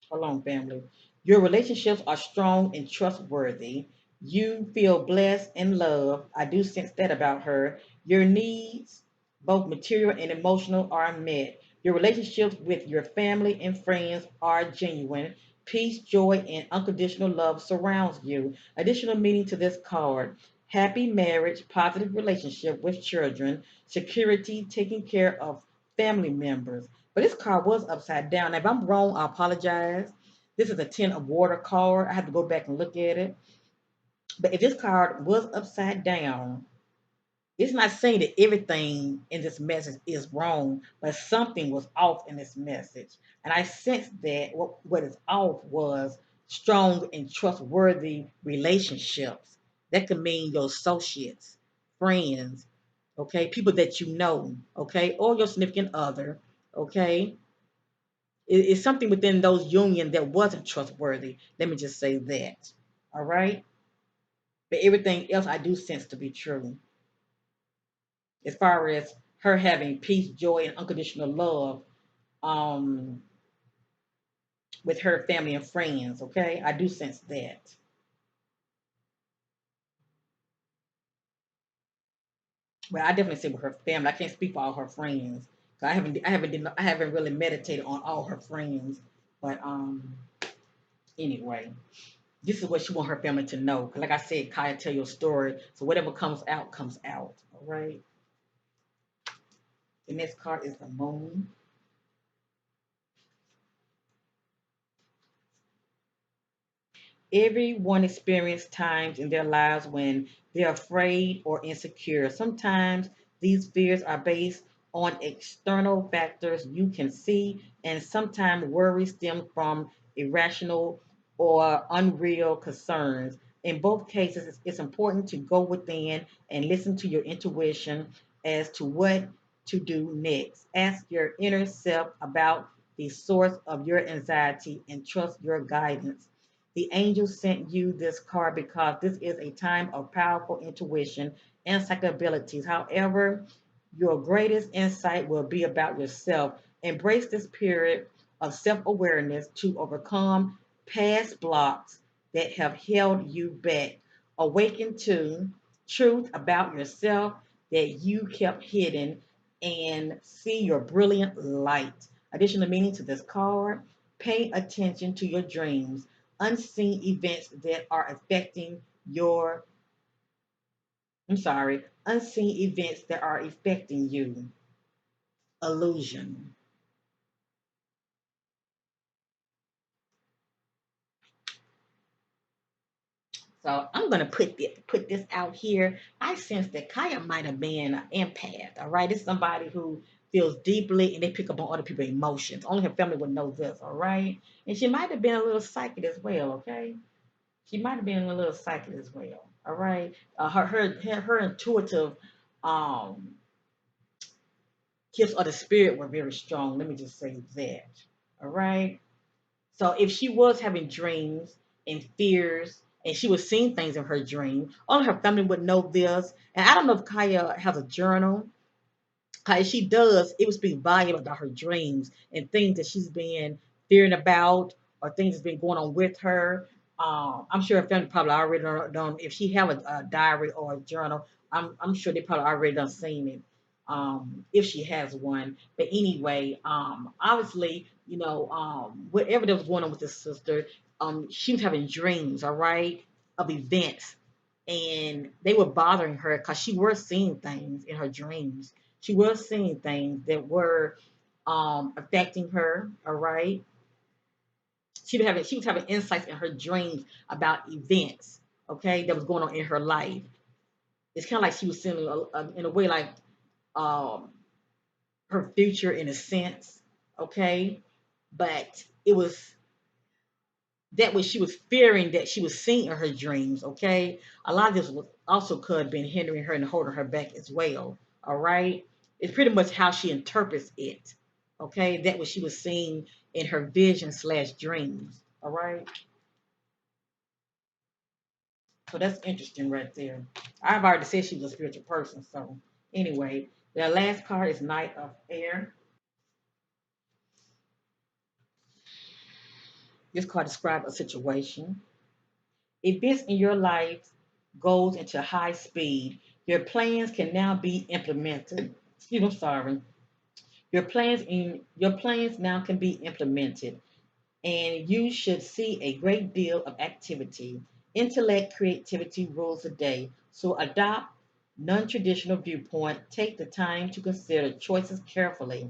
Hold on, family. Your relationships are strong and trustworthy. You feel blessed and loved. I do sense that about her. Your needs, both material and emotional, are met. Your relationships with your family and friends are genuine. Peace, joy, and unconditional love surrounds you. Additional meaning to this card: happy marriage, positive relationship with children, security, taking care of family members. But this card was upside down. If I'm wrong, I apologize. This is a Ten of Water card. I have to go back and look at it. But if this card was upside down, it's not saying that everything in this message is wrong, but something was off in this message. And I sensed that what is off was strong and trustworthy relationships. That could mean your associates, friends, okay, people that you know, okay, or your significant other, okay. It's something within those union that wasn't trustworthy. Let me just say that. All right. But everything else I do sense to be true. As far as her having peace, joy, and unconditional love um, with her family and friends. Okay. I do sense that. But I definitely say with her family. I can't speak for all her friends. I haven't really meditated on all her friends. But anyway, this is what she want her family to know. 'Cause like I said, Kaya tell your story. So whatever comes out, comes out. All right. The next card is the moon. Everyone experiences times in their lives when they're afraid or insecure. Sometimes these fears are based on external factors you can see, and sometimes worries stem from irrational or unreal concerns. In both cases, it's important to go within and listen to your intuition as to what to do next. Ask your inner self about the source of your anxiety and trust your guidance. The angel sent you this card because this is a time of powerful intuition and psychic abilities. However, your greatest insight will be about yourself. Embrace this period of self awareness to overcome past blocks that have held you back. Awaken to truth about yourself that you kept hidden and see your brilliant light. Additional meaning to this card: pay attention to your dreams, unseen events that are affecting your, unseen events that are affecting you. Illusion. So I'm gonna put this out here. I sense that Kaya might have been an empath. All right, it's somebody who feels deeply and they pick up on other people's emotions. Only her family would know this. All right, and she might have been a little psychic as well. Okay, she might have been a little psychic as well. All right, her intuitive um gifts of the spirit were very strong. Let me just say that. All right. So if she was having dreams and fears, and she was seeing things in her dream, only her family would know this. And I don't know if Kaya has a journal. If she does, it would speak volume about her dreams and things that she's been fearing about or things that's been going on with her. I'm sure her family probably already done. If she have a diary or a journal, I'm sure they probably already done seen it. If she has one, but anyway, obviously, whatever that was going on with this sister, she was having dreams, all right, of events, and they were bothering her because she was seeing things in her dreams. She was seeing things that were affecting her. All right, she was having insights in her dreams about events. Okay, that was going on in her life. It's kind of like she was seeing in a way like um, her future in a sense. Okay, but it was that what she was fearing that she was seeing in her dreams. Okay, a lot of this was also could have been hindering her and holding her back as well. All right, it's pretty much how she interprets it. Okay, that what she was seeing in her vision slash dreams. All right, so that's interesting right there. I've already said she was a spiritual person. So anyway, the last card is Knight of Air. This card describes a situation. Events in your life goes into high speed. Your plans can now be implemented. Excuse me, I'm sorry. Your plans now can be implemented, and you should see a great deal of activity. Intellect, creativity rules the day. So adopt non-traditional viewpoint. Take the time to consider choices carefully.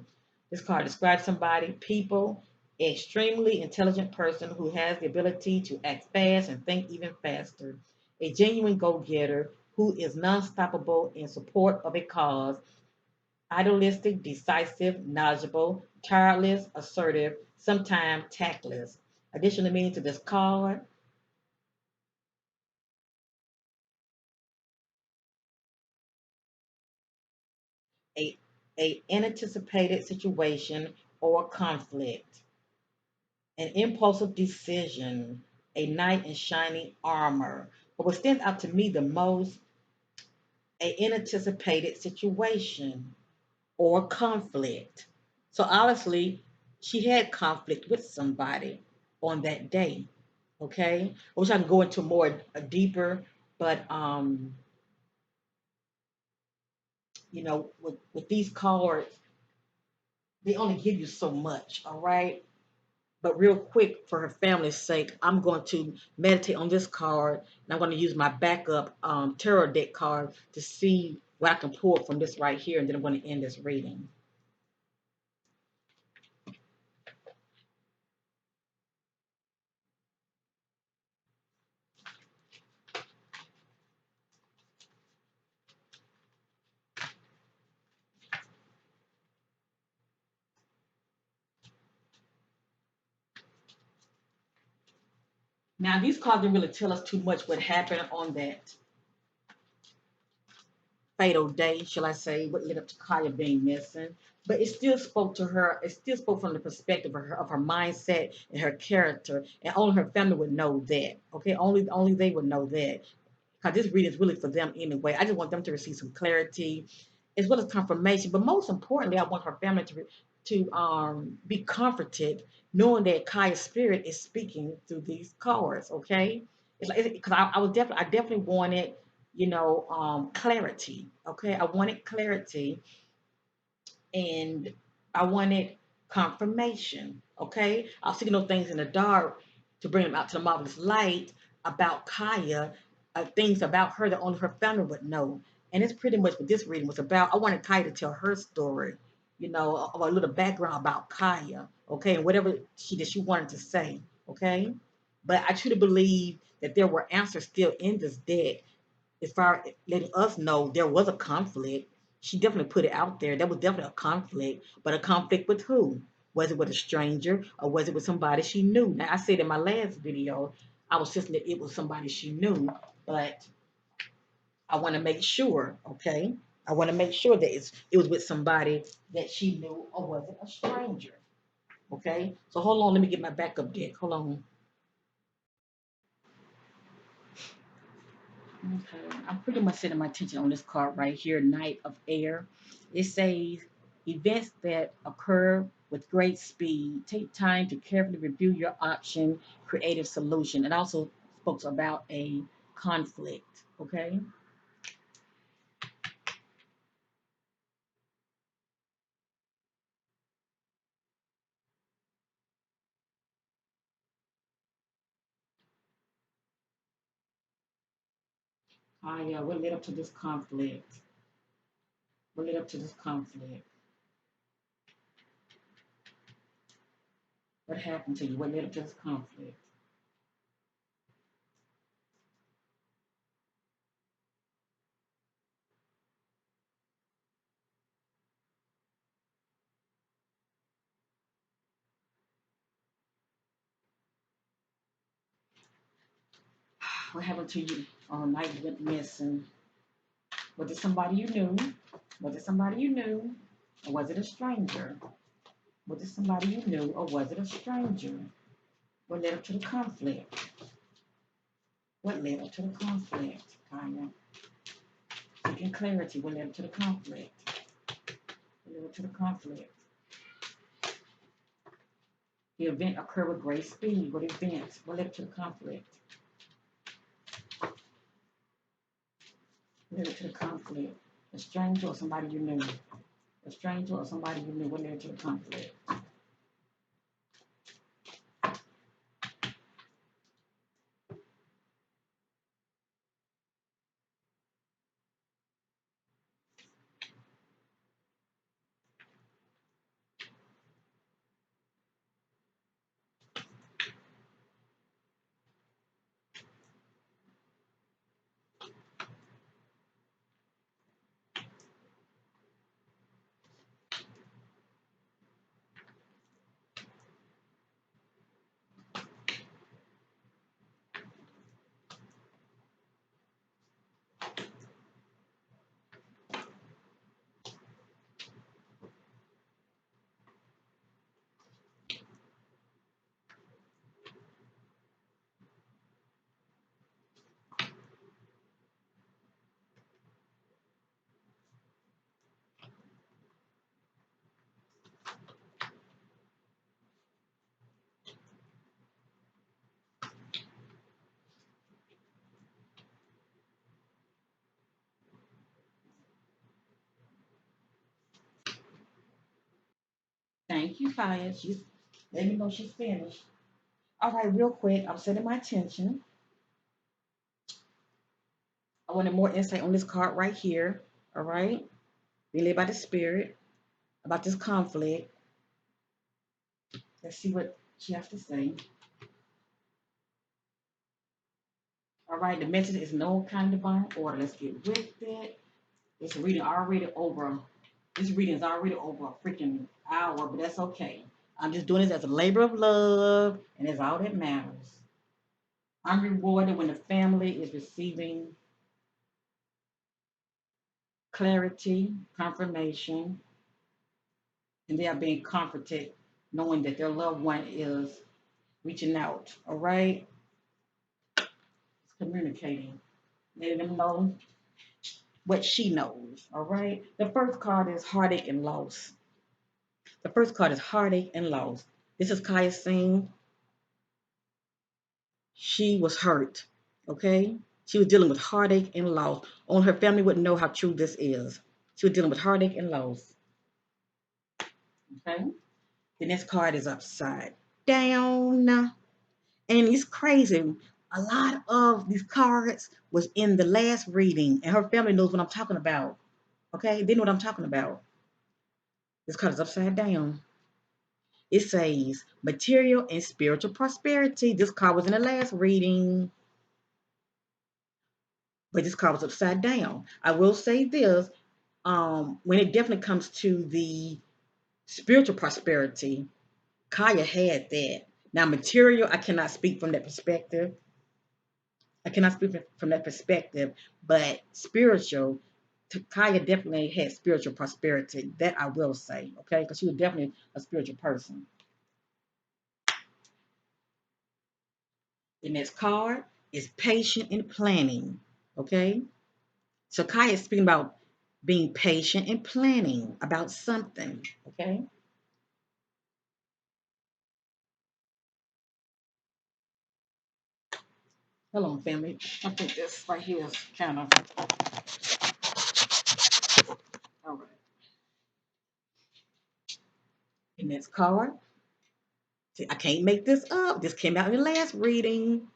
This card describes somebody, people, extremely intelligent person who has the ability to act fast and think even faster. A genuine go-getter who is non-stoppable in support of a cause, idealistic, decisive, knowledgeable, tireless, assertive, sometimes tactless. Additional meaning to this card, a, a unanticipated situation or conflict, an impulsive decision, a knight in shining armor. But what stands out to me the most, a unanticipated situation or conflict. So obviously, she had conflict with somebody on that day. Okay, I wish I can go into more deeper, but with these cards, they only give you so much. All right, but real quick, for her family's sake, I'm going to meditate on this card, and I'm going to use my backup tarot deck card to see what I can pull from this right here, and then I'm going to end this reading. Now, these cards didn't really tell us too much what happened on that fatal day, shall I say, what led up to Kaya being missing. But it still spoke to her. It still spoke from the perspective of her mindset and her character, and only her family would know that. Okay, only they would know that. Because this reading is really for them anyway. I just want them to receive some clarity as well as confirmation. But most importantly, I want her family to be comforted, knowing that Kaya's spirit is speaking through these cards. Okay, it's like because I definitely wanted clarity. Okay, I wanted clarity and I wanted confirmation. Okay, I was seeking those things in the dark to bring them out to the marvelous light about Kaya, things about her that only her family would know. And it's pretty much what this reading was about. I wanted Kaya to tell her story, or a little background about Kaya. Okay, and whatever she wanted to say. Okay. But I truly believe that there were answers still in this deck as far as letting us know there was a conflict. She definitely put it out there. There was definitely a conflict, but a conflict with who? Was it with a stranger or was it with somebody she knew? Now, I said in my last video, I was just that it was somebody she knew, but I want to make sure, okay? I want to make sure that it was with somebody that she knew or was it a stranger, okay? So hold on, let me get my backup deck. Hold on. Okay, I'm pretty much setting my attention on this card right here, Knight of Air. It says events that occur with great speed. Take time to carefully review your option, creative solution. It also spoke about a conflict. Okay. Yeah, what led up to this conflict? What led up to this conflict? What happened to you? What led up to this conflict? What happened to you on a night you went missing? Was it somebody you knew? Was it somebody you knew? Or was it a stranger? Was it somebody you knew or was it a stranger? What led up to the conflict? What led up to the conflict, Kaya? Seeking clarity. What led up to the conflict? What led up to the conflict? The event occurred with great speed. What event? What led up to the conflict? What led up to the conflict? A stranger or somebody you knew? A stranger or somebody you knew? What led up to the conflict? Thank you, Kaya. She's let me know she's finished. All right, real quick, I'm setting my attention. I wanted more insight on this card right here. All right. Relay by the spirit about this conflict. Let's see what she has to say. All right, the message is no kind of divine order. Let's get with it. This reading already over. This reading is already over a freaking hour, but that's okay. I'm just doing this as a labor of love, and it's all that matters. I'm rewarded when the family is receiving clarity, confirmation, and they are being comforted, knowing that their loved one is reaching out. All right, it's communicating, letting them know what she knows. All right. The first card is heartache and loss. The first card is heartache and loss. This is Kaya saying she was hurt. Okay. She was dealing with heartache and loss. Only her family wouldn't know how true this is. She was dealing with heartache and loss. Okay. The next card is upside down. And it's crazy. A lot of these cards was in the last reading, and her family knows what I'm talking about. Okay, they know what I'm talking about. This card is upside down. It says material and spiritual prosperity. This card was in the last reading, but this card was upside down. I will say this, when it definitely comes to the spiritual prosperity, Kaya had that. Now, material, I cannot speak from that perspective. I cannot speak from that perspective, but spiritual, Kaya definitely had spiritual prosperity. That I will say, okay? Because she was definitely a spiritual person. The next card is patient and planning, okay? So Kaya is speaking about being patient and planning about something, okay? Hold on, family. I think this right here is kind of, all right. The next card, see, I can't make this up. This came out in the last reading.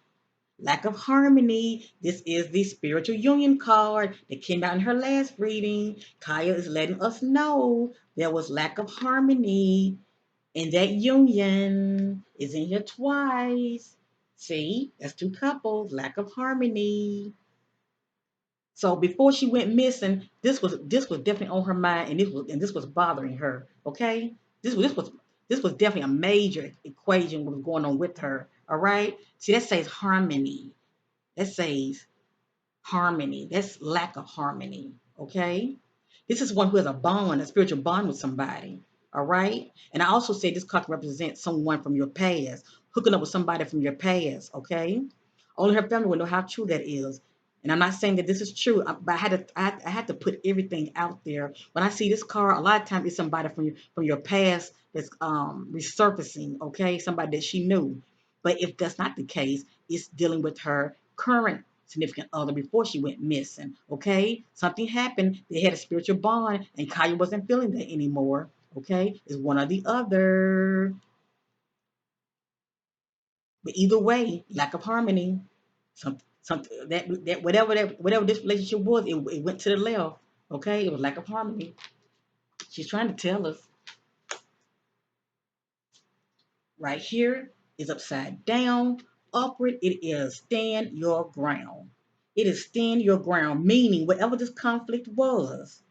Lack of harmony. This is the spiritual union card that came out in her last reading. Kaya is letting us know there was lack of harmony, and that union is in here twice. See, that's two couples, lack of harmony. So before she went missing, this was definitely on her mind, and this was bothering her. Okay, this was definitely a major equation what was going on with her. All right. See, that says harmony. That says harmony. That's lack of harmony. Okay. This is one who has a bond, a spiritual bond with somebody. All right. And I also say this card represents someone from your past, hooking up with somebody from your past. Okay. Only her family will know how true that is. And I'm not saying that this is true, but I had to put everything out there. When I see this card, a lot of times it's somebody from your past that's resurfacing. Okay, somebody that she knew. But if that's not the case, it's dealing with her current significant other before she went missing. Okay, something happened. They had a spiritual bond, and Kaya wasn't feeling that anymore. Okay, it's one or the other. But either way, lack of harmony. Some whatever this relationship was, it went to the left. Okay, it was lack of harmony. She's trying to tell us right here is upside down, upward. It is stand your ground. It is stand your ground, meaning whatever this conflict was,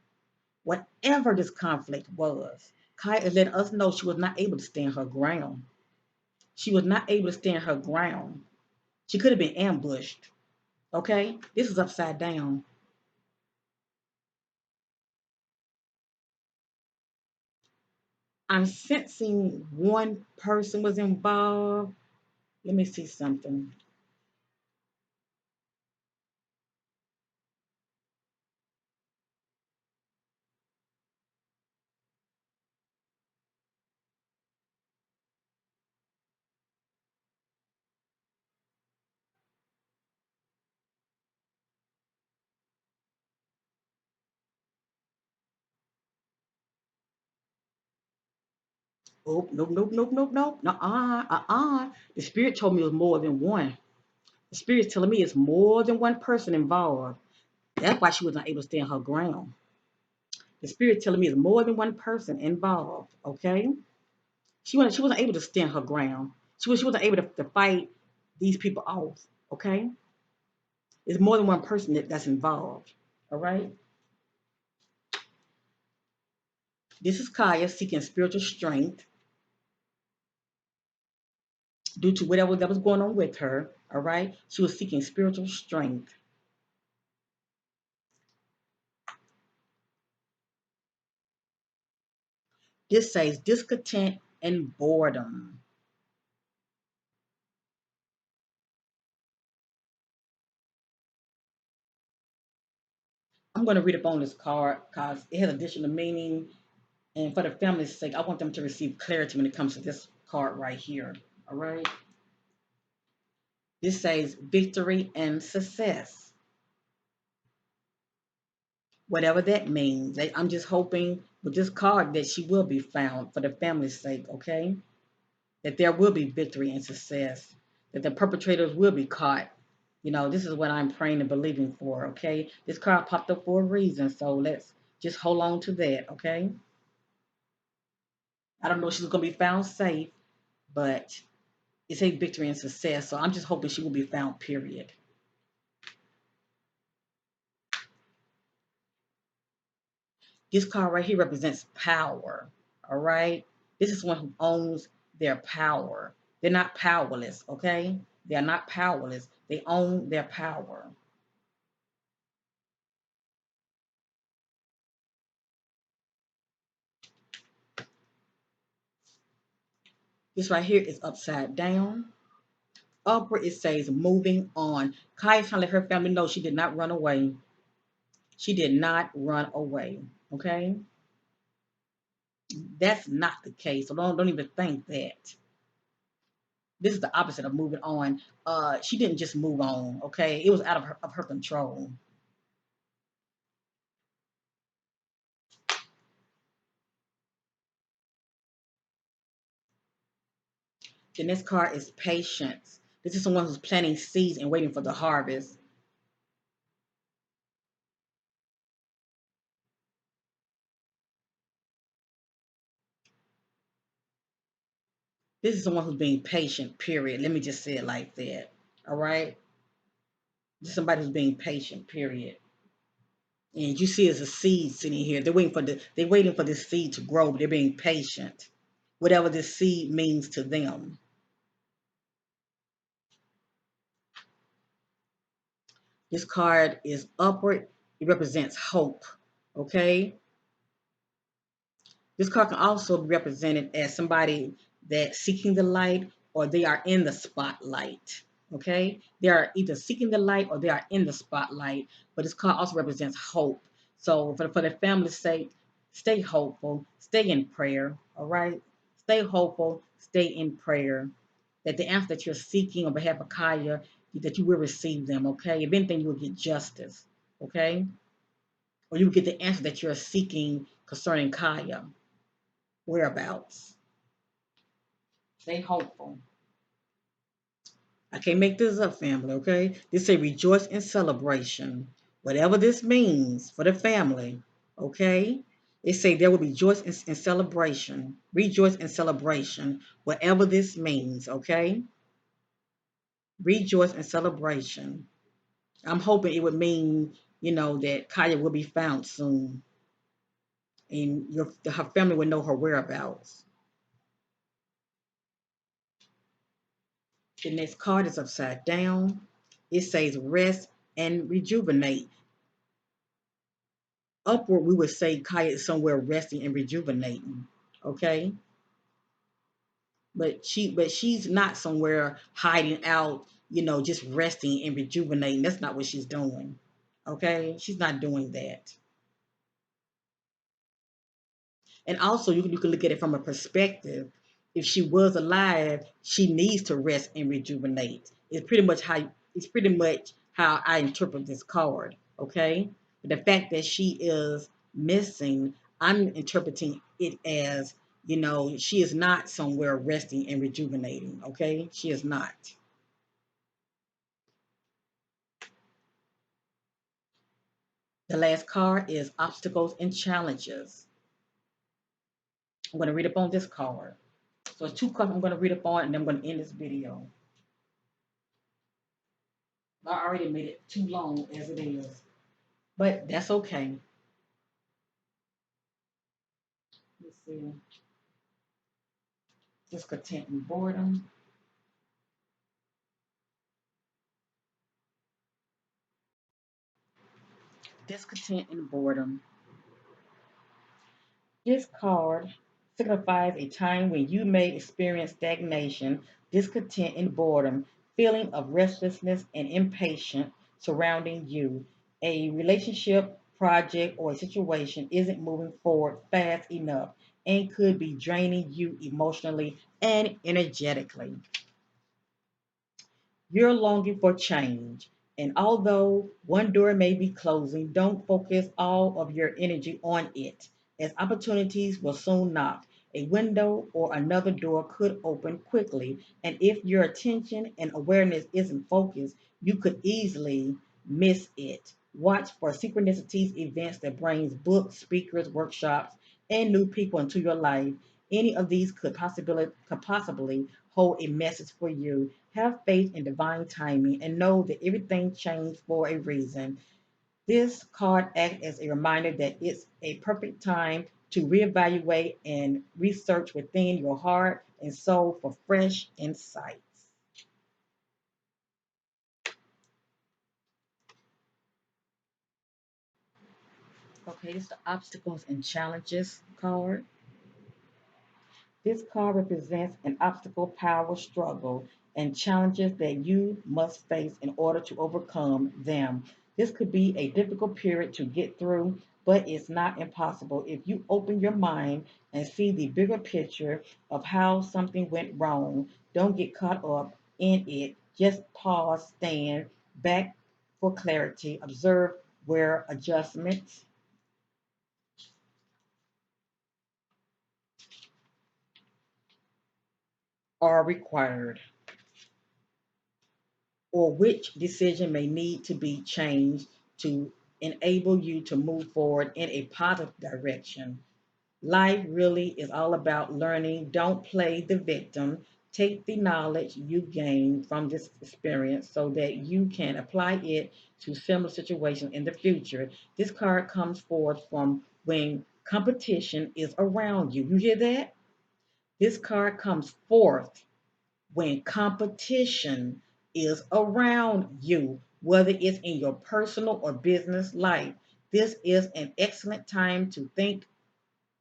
Kai is letting us know she was not able to stand her ground. She was not able to stand her ground. She could have been ambushed. Okay, this is upside down. I'm sensing one person was involved. Let me see something. Oh, nope, nope, nope, nope, nope. The spirit told me it was more than one. The spirit's telling me it's more than one person involved. That's why she was not able to stand her ground. The spirit telling me it's more than one person involved. Okay, she wasn't able to stand her ground. She wasn't able to fight these people off. Okay, it's more than one person that's involved. All right. This is Kaya seeking spiritual strength due to whatever that was going on with her. All right. She was seeking spiritual strength. This says discontent and boredom. I'm going to read up on this card because it has additional meaning. And for the family's sake, I want them to receive clarity when it comes to this card right here. All right. This says victory and success. Whatever that means. I'm just hoping with this card that she will be found for the family's sake, okay? That there will be victory and success, that the perpetrators will be caught. This is what I'm praying and believing for, okay? This card popped up for a reason, so let's just hold on to that, okay? I don't know if she's going to be found safe, but it's a victory and success. So I'm just hoping she will be found, period. This card right here represents power. All right. This is one who owns their power. They're not powerless. Okay. They are not powerless. They own their power. This right here is upside down. Upward, it says moving on. Kaya's trying to let her family know she did not run away. She did not run away. Okay. That's not the case. So don't even think that. This is the opposite of moving on. She didn't just move on. Okay. It was out of her control. The next card is patience. This is someone who's planting seeds and waiting for the harvest. This is someone who's being patient, period. Let me just say it like that. All right? This is somebody who's being patient, period. And you see, there's a seed sitting here. They're waiting for this seed to grow, but they're being patient. Whatever this seed means to them. This card is upward. It represents hope. Okay? This card can also be represented as somebody that's seeking the light or they are in the spotlight. Okay? They are either seeking the light or they are in the spotlight. But this card also represents hope. So for the family's sake, stay hopeful, stay in prayer. All right? Stay hopeful, stay in prayer. That the answer that you're seeking on behalf of Kaya, that you will receive them. Okay? If anything, you will get justice. Okay? Or you will get the answer that you're seeking concerning Kaya whereabouts. Stay hopeful. I can't make this up, family, okay? This say rejoice in celebration. Whatever this means for the family, okay? It say there will be joy in celebration. Rejoice in celebration. Whatever this means, okay? Rejoice in celebration. I'm hoping it would mean, that Kaya will be found soon. And her family will know her whereabouts. The next card is upside down. It says rest and rejuvenate. Upward, we would say Kaya is somewhere resting and rejuvenating. Okay. But she's not somewhere hiding out, just resting and rejuvenating. That's not what she's doing. Okay. She's not doing that. And also, you can look at it from a perspective. If she was alive, she needs to rest and rejuvenate. It's pretty much how I interpret this card. Okay, but the fact that she is missing, I'm interpreting it as she is not somewhere resting and rejuvenating. Okay, she is not. The last card is obstacles and challenges. I'm going to read up on this card. So it's two cards I'm going to read up on, and then I'm going to end this video. I already made it too long as it is, but that's okay. Let's see. Discontent and boredom. Discontent and boredom. This card signifies a time when you may experience stagnation, discontent, and boredom, feeling of restlessness and impatience surrounding you. A relationship, project, or a situation isn't moving forward fast enough and could be draining you emotionally and energetically. You're longing for change. And although one door may be closing, don't focus all of your energy on it, as opportunities will soon knock. A window or another door could open quickly, and if your attention and awareness isn't focused, you could easily miss it. Watch for synchronicities, events that brings books, speakers, workshops, and new people into your life. Any of these could possibly hold a message for you. Have faith in divine timing and know that everything changed for a reason. This card acts as a reminder that it's a perfect time to reevaluate and research within your heart and soul for fresh insights. Okay, this is the obstacles and challenges card. This card represents an obstacle, power, struggle, and challenges that you must face in order to overcome them. This could be a difficult period to get through, but it's not impossible if you open your mind and see the bigger picture of how something went wrong. Don't get caught up in it. Just pause, stand back for clarity, observe where adjustments are required, or which decision may need to be changed to enable you to move forward in a positive direction. Life really is all about learning. Don't play the victim. Take the knowledge you gain from this experience so that you can apply it to similar situations in the future. This card comes forth from when competition is around you. You hear that? This card comes forth when competition is around you, whether it's in your personal or business life. This is an excellent time to think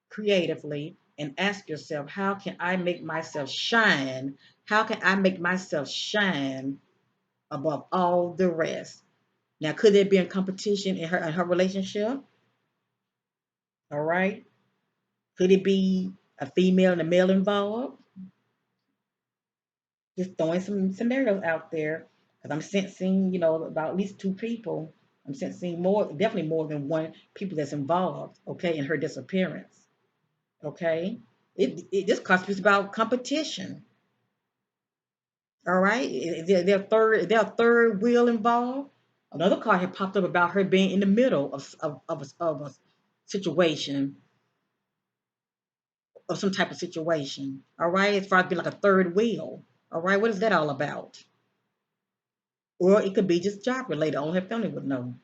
creatively and ask yourself, how can I make myself shine? How can I make myself shine above all the rest? Now, could there be a competition in her relationship? All right. Could it be a female and a male involved? Just throwing some scenarios out there because I'm sensing, about at least two people. I'm sensing more, definitely more than one people that's involved, okay, in her disappearance, okay. This constitutes about competition, all right. Their third wheel involved. Another card had popped up about her being in the middle of a situation, of some type of situation, all right. As far as being like a third wheel, all right. What is that all about? Or it could be just job related. Only her family would know.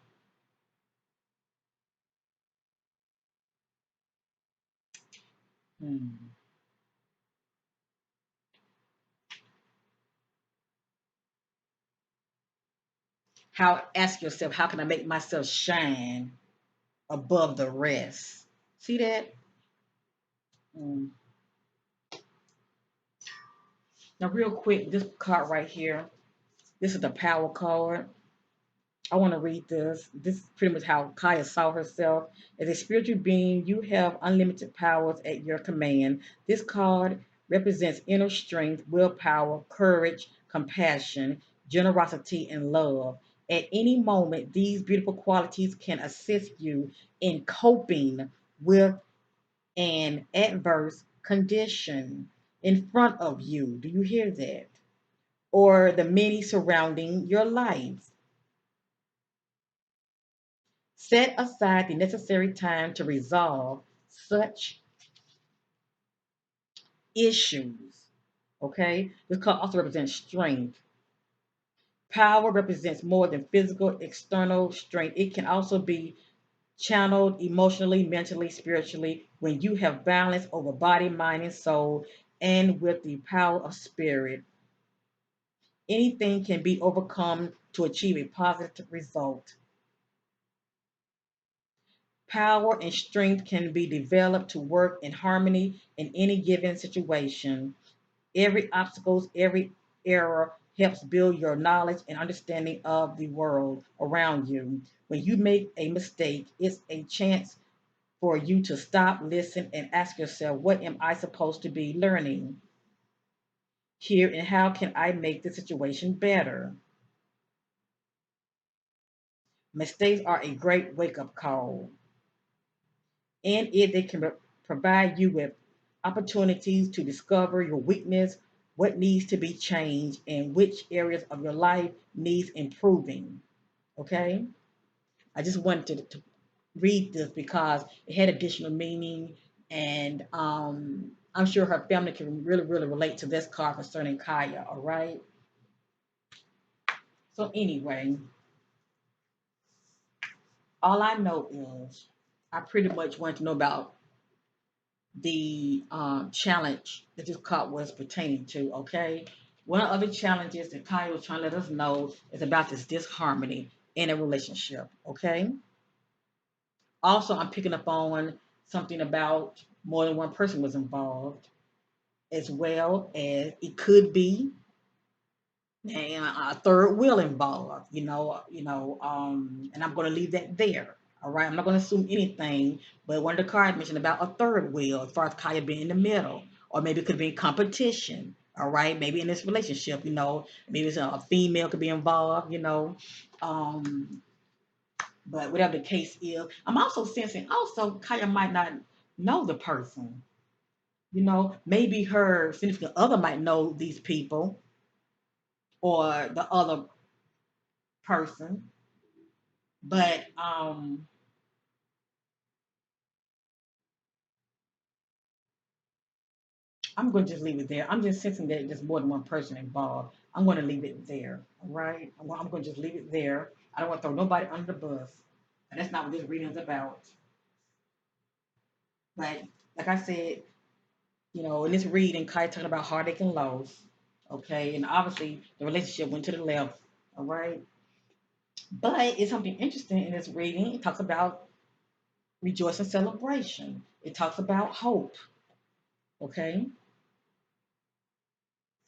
Hmm. Ask yourself, how can I make myself shine above the rest? See that? Hmm. Now, real quick, this card right here. This is the power card. I want to read this. This is pretty much how Kaya saw herself. As a spiritual being, you have unlimited powers at your command. This card represents inner strength, willpower, courage, compassion, generosity, and love. At any moment, these beautiful qualities can assist you in coping with an adverse condition in front of you. Do you hear that? Or the many surrounding your life. Set aside the necessary time to resolve such issues. Okay? This card also represents strength. Power represents more than physical, external strength. It can also be channeled emotionally, mentally, spiritually when you have balance over body, mind, and soul, and with the power of spirit. Anything can be overcome to achieve a positive result. Power and strength can be developed to work in harmony in any given situation. Every obstacle, every error helps build your knowledge and understanding of the world around you. When you make a mistake, it's a chance for you to stop, listen, and ask yourself, what am I supposed to be learning here, and how can I make the situation better? Mistakes are a great wake up call. And it they can provide you with opportunities to discover your weakness, what needs to be changed, and which areas of your life needs improving. Okay, I just wanted to read this because it had additional meaning, and I'm sure her family can really, really relate to this card concerning Kaya, all right? So, anyway, all I know is I pretty much want to know about the challenge that this card was pertaining to, okay? One of the other challenges that Kaya was trying to let us know is about this disharmony in a relationship, okay? Also, I'm picking up on something about more than one person was involved, as well as it could be and a third wheel involved, and I'm going to leave that there. All right, I'm not going to assume anything, but one of the cards mentioned about a third wheel, as far as Kaya being in the middle, or maybe it could be competition. All right, maybe in this relationship, maybe it's a female could be involved, um, but whatever the case is, I'm also sensing also Kaya might not know the person. Maybe her significant other might know these people or the other person. But I'm going to just leave it there. I'm just sensing that there's more than one person involved. I'm going to leave it there. All right. I'm going to just leave it there. I don't want to throw nobody under the bus. And that's not what this reading is about. But like I said, in this reading, Kai talking about heartache and loss. Okay. And obviously the relationship went to the left. All right. But it's something interesting in this reading. It talks about rejoice and celebration. It talks about hope. Okay.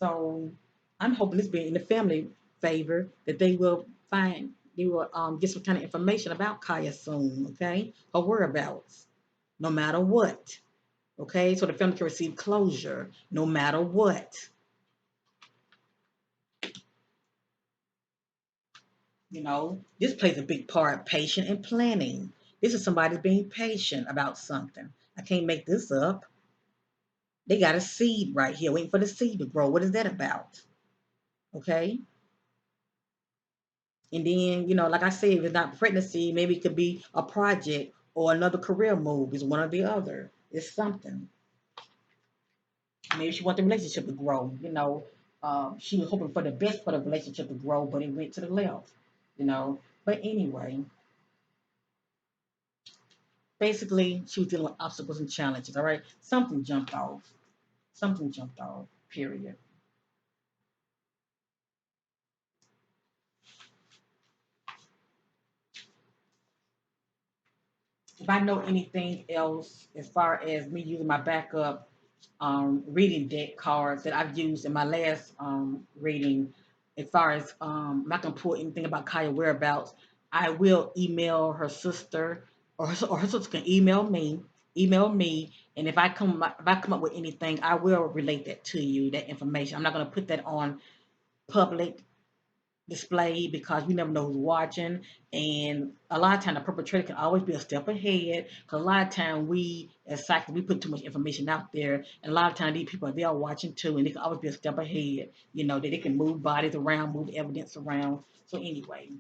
So I'm hoping this being in the family favor that they will get some kind of information about Kaya soon, okay? Her whereabouts, no matter what, okay? So the family can receive closure no matter what. This plays a big part, patient and planning. This is somebody being patient about something. I can't make this up. They got a seed right here waiting for the seed to grow. What is that about? Okay. And then, like I said, if it's not pregnancy, maybe it could be a project or another career move. It's one or the other. It's something. Maybe she wants the relationship to grow. She was hoping for the best for the relationship to grow, but it went to the left. You know. But anyway, basically, she was dealing with obstacles and challenges. All right, something jumped off. Something jumped off. Period. If I know anything else as far as me using my backup reading deck cards that I've used in my last reading, as far as I'm not gonna pull anything about Kaya whereabouts, I will email her sister, or her sister can email me, and if I come up with anything, I will relate that to you, that information. I'm not gonna put that on public display because you never know who's watching. And a lot of time the perpetrator can always be a step ahead because a lot of time we as psychics we put too much information out there, and a lot of time these people they are watching too, and they can always be a step ahead. That they can move bodies around, move evidence around. So anyway,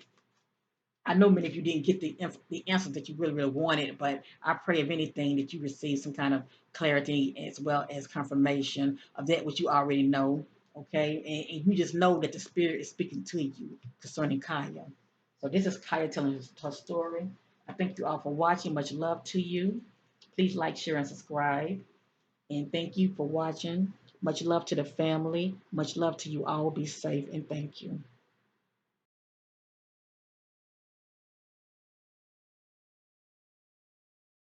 I know many of you didn't get the answers that you really, really wanted, but I pray, if anything, that you receive some kind of clarity as well as confirmation of that which you already know. Okay, and you just know that the spirit is speaking to you concerning Kaya. So this is Kaya telling her story. I thank you all for watching. Much love to you. Please like, share, and subscribe. And thank you for watching. Much love to the family. Much love to you all. Be safe and thank you.